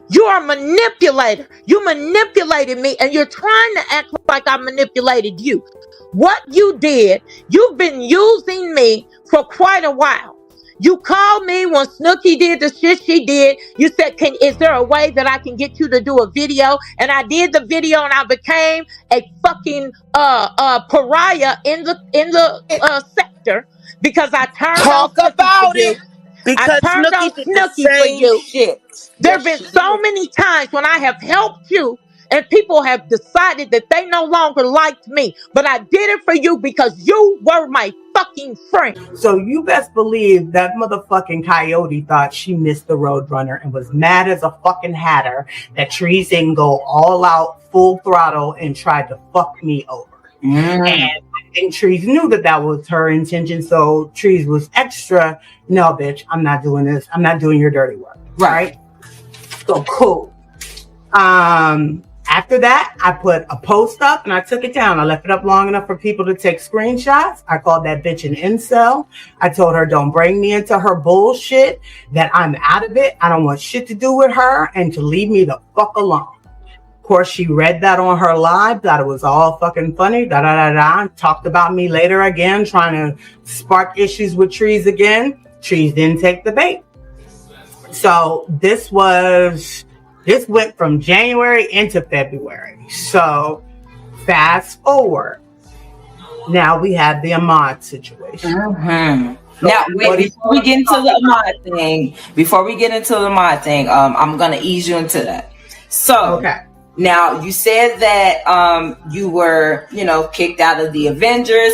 You are a manipulator. You manipulated me, and you're trying to act like I manipulated you. What you did, you've been using me for quite a while. You called me when Snooki did the shit she did. You said, is there a way that I can get you to do a video? And I did the video, and I became a fucking pariah in the sector because I turned Talk on about you. it. Because I turned on Snooki did the Snooki for same you. shit. There have been so many times when I have helped you and people have decided that they no longer liked me. But I did it for you because you were my fucking friend. So you best believe that motherfucking coyote thought she missed the Roadrunner and was mad as a fucking hatter that Trees didn't go all out full throttle and tried to fuck me over. And I think Trees knew that was her intention. So Trees was extra. No, bitch, I'm not doing this. I'm not doing your dirty work. Right? So cool. After that, I put a post up and I took it down. I left it up long enough for people to take screenshots. I called that bitch an incel. I told her, don't bring me into her bullshit, that I'm out of it. I don't want shit to do with her and to leave me the fuck alone. Of course, she read that on her live, thought it was all fucking funny, talked about me later again, trying to spark issues with Trees again. Trees didn't take the bait. So this went from January into February. So fast forward. Now we have the Ahmad situation. So now, before we get into the Ahmad thing, I'm going to ease you into that. So, okay. Now you said that you were, kicked out of the Avengers.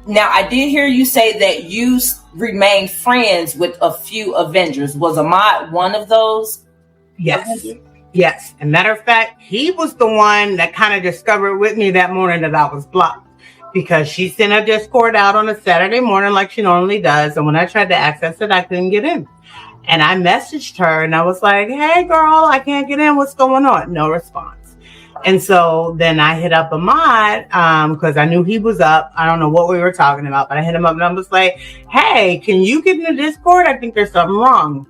Now I did hear you say that you remained friends with a few Avengers. Was Ahmad one of those? Yes. Yes. And matter of fact, he was the one that kind of discovered with me that morning that I was blocked, because she sent a Discord out on a Saturday morning like she normally does. And when I tried to access it, I couldn't get in. And I messaged her and I was like, hey girl, I can't get in. What's going on? No response. And so then I hit up Ahmad because I knew he was up. I don't know what we were talking about, but I hit him up and I was like, hey, can you get in the Discord? I think there's something wrong.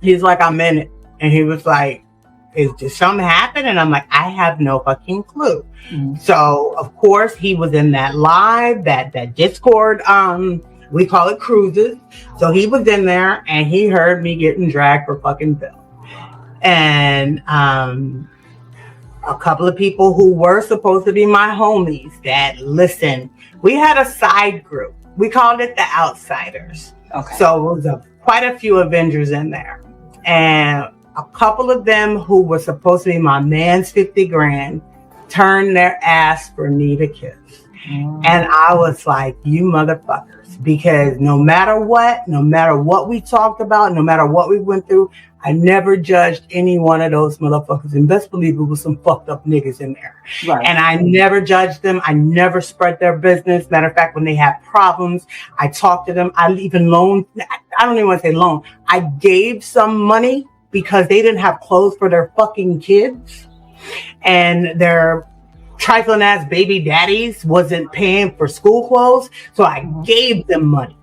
He's like, I'm in it. And he was like, did something happen? And I'm like, I have no fucking clue. So of course he was in that live, that Discord, we call it cruises. So he was in there and he heard me getting dragged for fucking Bill. And a couple of people who were supposed to be my homies that listened. We had a side group. We called it the Outsiders. Okay. So it was quite a few Avengers in there. And a couple of them who were supposed to be my man's 50 grand turned their ass for me to kiss. And I was like, you motherfuckers, because no matter what we talked about, no matter what we went through, I never judged any one of those motherfuckers. And best believe it was some fucked up niggas in there. Right. And I never judged them. I never spread their business. Matter of fact, when they had problems, I talked to them. I even loaned, I don't even want to say loan. I gave some money because they didn't have clothes for their fucking kids. And their trifling ass baby daddies wasn't paying for school clothes. So I gave them money.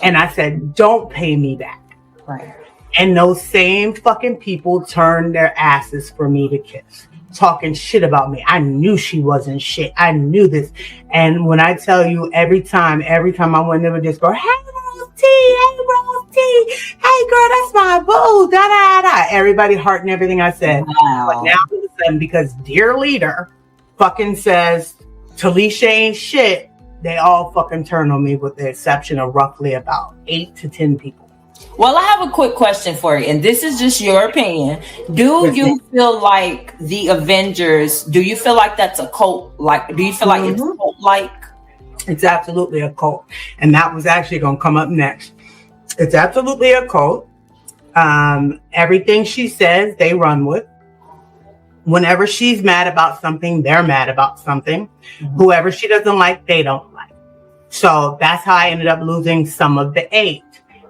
And I said, don't pay me back. Right. And those same fucking people turned their asses for me to kiss, talking shit about me. I knew she wasn't shit. I knew this. And when I tell you, every time I went in, they would just go, hey, Rose T, hey, Rose T, hey, girl, that's my boo, da, da, da. Everybody hearting everything I said. Wow. But now all of a sudden, because Dear Leader fucking says Talisha ain't shit, they all fucking turn on me, with the exception of roughly about 8 to 10 people. Well, I have a quick question for you, and this is just your opinion. Do you feel like the Avengers, do you feel like that's a cult? Like, do you feel like it's cult-like? It's absolutely a cult. And that was actually going to come up next. It's absolutely a cult. Everything she says, they run with. Whenever she's mad about something, they're mad about something. Whoever she doesn't like, they don't like. So that's how I ended up losing some of the 8.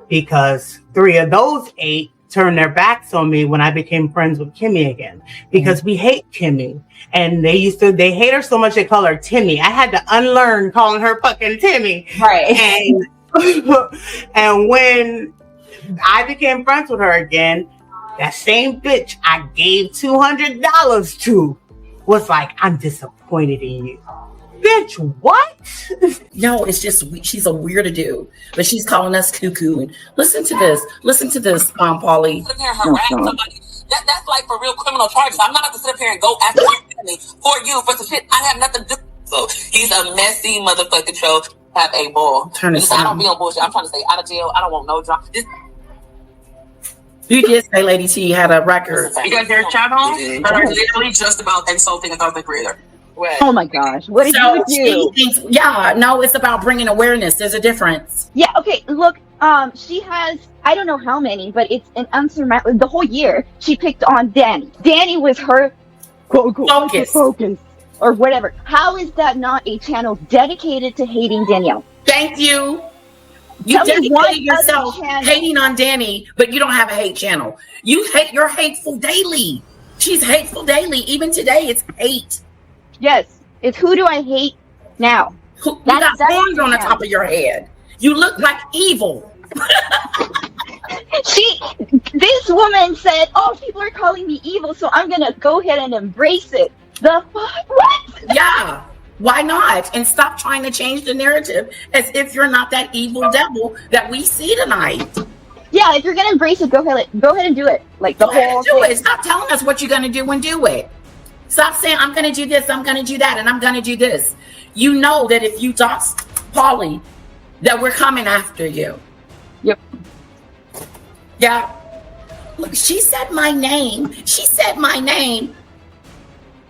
Because 3 of those 8 turned their backs on me when I became friends with Kimmy again, because we hate Kimmy. And they hate her so much they call her Timmy. I had to unlearn calling her fucking Timmy. Right. And when I became friends with her again, that same bitch I gave $200 to was like, I'm disappointed in you. Bitch, what? No, it's just she's a weirdo, but she's calling us cuckoo. And listen to this, Paulie. Sit up here and harass somebody. That's like for real criminal charges. I'm not about to sit up here and go after me for you for some shit I have nothing to do. So he's a messy motherfucking troll. Have a ball. Turn it I don't be on bullshit. I'm trying to stay out of jail. I don't want no drama. You did say Lady T had a record. You guys hear chat on? They're literally just about insulting a content creator. Oh my gosh, what did you do? It's about bringing awareness. There's a difference. Yeah, okay, look, she has, I don't know how many, but it's an unsurmountable, the whole year, she picked on Dani. Dani was her focus, or whatever. How is that not a channel dedicated to hating Danielle? Thank you. You dedicated yourself hating on Dani, but you don't have a hate channel. You're hateful daily. She's hateful daily. Even today, it's hate. Yes, it's who do I hate now? You got horns on the top of your head. You look like evil. This woman said, "Oh, people are calling me evil, so I'm gonna go ahead and embrace it." The fuck? What? Yeah. Why not? And stop trying to change the narrative as if you're not that evil devil that we see tonight. Yeah, if you're gonna embrace it, go ahead and do it. Like the whole do it. Stop telling us what you're gonna do and do it. Stop saying, I'm going to do this, I'm going to do that, and I'm going to do this. You know that if you dox Paulie, that we're coming after you. Yep. Yeah. Look, she said my name.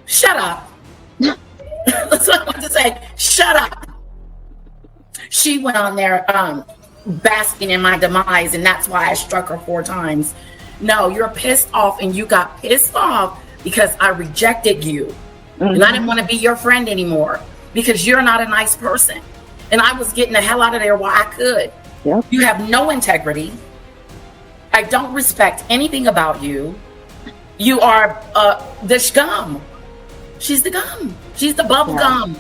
Shut up. That's what I want to say. Shut up. She went on there basking in my demise, and that's why I struck her 4 times. No, you're pissed off, and you got pissed off because I rejected you. And I didn't want to be your friend anymore because you're not a nice person. And I was getting the hell out of there while I could. Yep. You have no integrity. I don't respect anything about you. You are the scum. She's the gum. She's the bubble gum.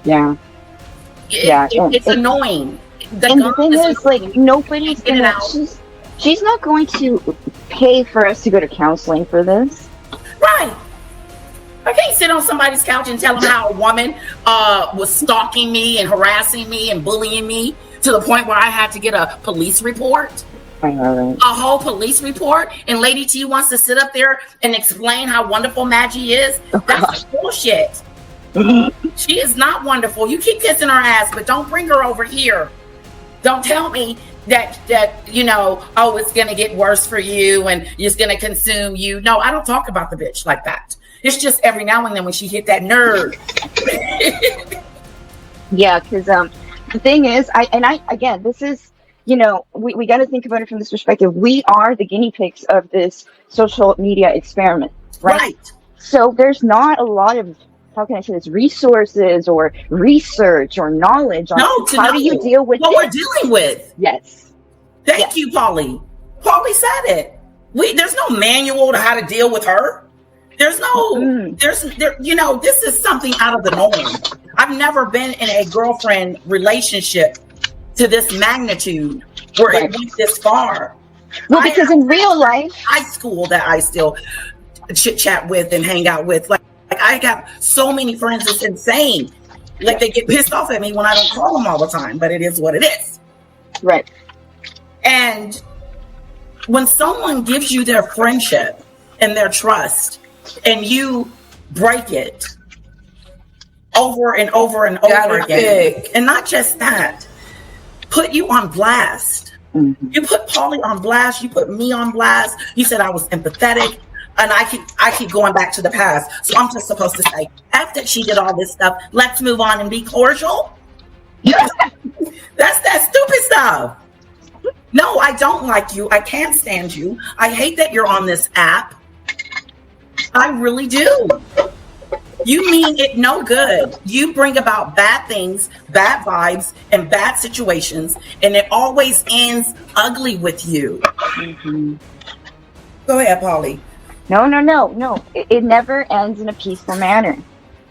Yeah. It's annoying. The thing is, like, nobody's gonna. She's not going to pay for us to go to counseling for this. Right. I can't sit on somebody's couch and tell them how a woman was stalking me and harassing me and bullying me to the point where I had to get a police report. I know, right? A whole police report. And Lady T wants to sit up there and explain how wonderful Madgie is. That's bullshit. She is not wonderful. You keep kissing her ass, but don't bring her over here. Don't tell me that it's gonna get worse for you and it's gonna consume you. No, I don't talk about the bitch like that. It's just every now and then when she hit that nerve. Yeah, because the thing is, this is, we got to think about it from this perspective. We are the guinea pigs of this social media experiment, right? So there's not a lot of, how can I say this, resources or research or knowledge on how do you deal with what we're dealing with. Yes. Thank you, Paulie. Paulie said it. There's no manual to how to deal with her. There's no, this is something out of the norm. I've never been in a girlfriend relationship to this magnitude where it went this far. Well, because in real life, high school that I still chit chat with and hang out with, like I got so many friends, it's insane. Like they get pissed off at me when I don't call them all the time, but it is what it is. Right. And when someone gives you their friendship and their trust and you break it over and over and over again, and not just that, put you on blast. Mm-hmm. You put Paulie on blast, you put me on blast. You said I was empathetic, and I keep going back to the past. So I'm just supposed to say, after she did all this stuff, let's move on and be cordial. That's that stupid stuff. No, I don't like you. I can't stand you. I hate that you're on this app. I really do. You mean it no good. You bring about bad things, bad vibes, and bad situations, and it always ends ugly with you. Mm-hmm. Go ahead, Polly. No. It never ends in a peaceful manner.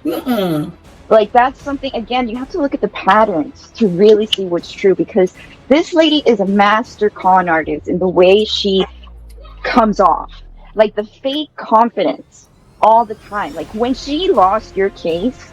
Mm-mm. Like, that's something, again, you have to look at the patterns to really see what's true, because this lady is a master con artist in the way she comes off. Like, the fake confidence all the time. Like, when she lost your case,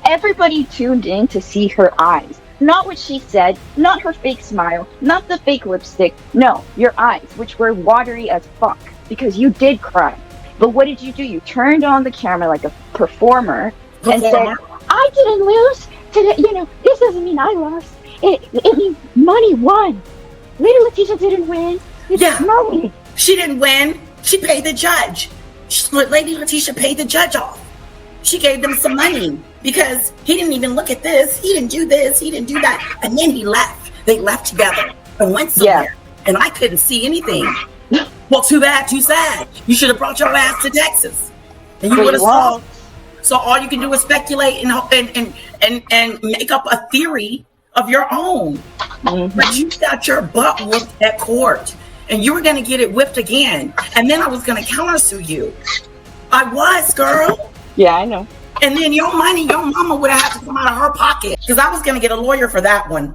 everybody tuned in to see her eyes. Not what she said, not her fake smile, not the fake lipstick. No, your eyes, which were watery as fuck, because you did cry. But what did you do? You turned on the camera like a performer and said, I didn't lose today. You know, this doesn't mean I lost. It means money won. Lady Latesha didn't win. It's money. She didn't win. She paid the judge. Lady Latesha paid the judge off. She gave them some money because he didn't even look at this. He didn't do this. He didn't do that. And then he left. They left together and went somewhere. And I couldn't see anything. Well, too bad, too sad. You should have brought your ass to Texas. And you would have saw. So all you can do is speculate and make up a theory of your own. Mm-hmm. But you got your butt whooped at court. And you were going to get it whipped again. And then I was going to countersue you. I was, girl. Yeah, I know. And then your money, your mama would have had to come out of her pocket. Because I was going to get a lawyer for that one.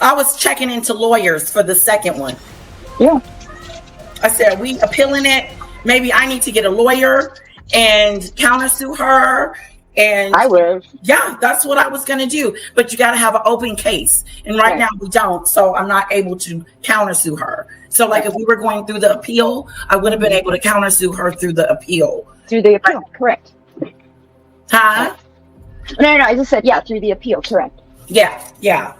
I was checking into lawyers for the second one. Yeah. I said, we appealing it. Maybe I need to get a lawyer and countersue her. And I would. Yeah, that's what I was going to do. But you got to have an open case. And right now we don't. So I'm not able to countersue her. So like if we were going through the appeal, I would have been able to countersue her through the appeal. Through the appeal, correct. Huh? No, I just said, through the appeal, correct. Yeah.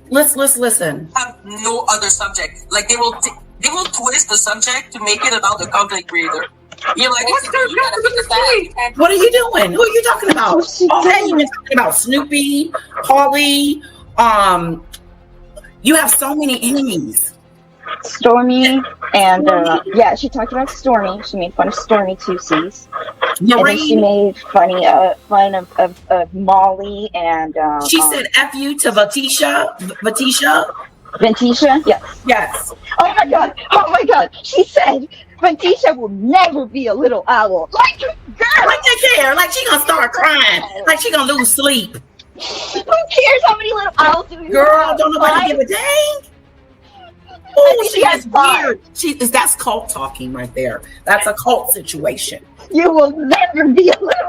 Let's listen. Have no other subject. Like they will twist the subject to make it about the content creator. You're like, what are you doing? Who are you talking about? Okay, you've been talking about Snoopy, Polly. You have so many enemies. Stormy and she talked about Stormy. She made fun of Stormy 2Cs. And then she made fun of Molly and she said F you to Vatisha. Ventisha? Yes. Oh my god. She said Ventisha will never be a little owl. Like, girl, like they care. Like she gonna start crying. Like she gonna lose sleep. Who cares how many little owls do you Girl, have? don't nobody give a dang. Oh, she is weird. That's cult talking right there. That's a cult situation. You will never be a little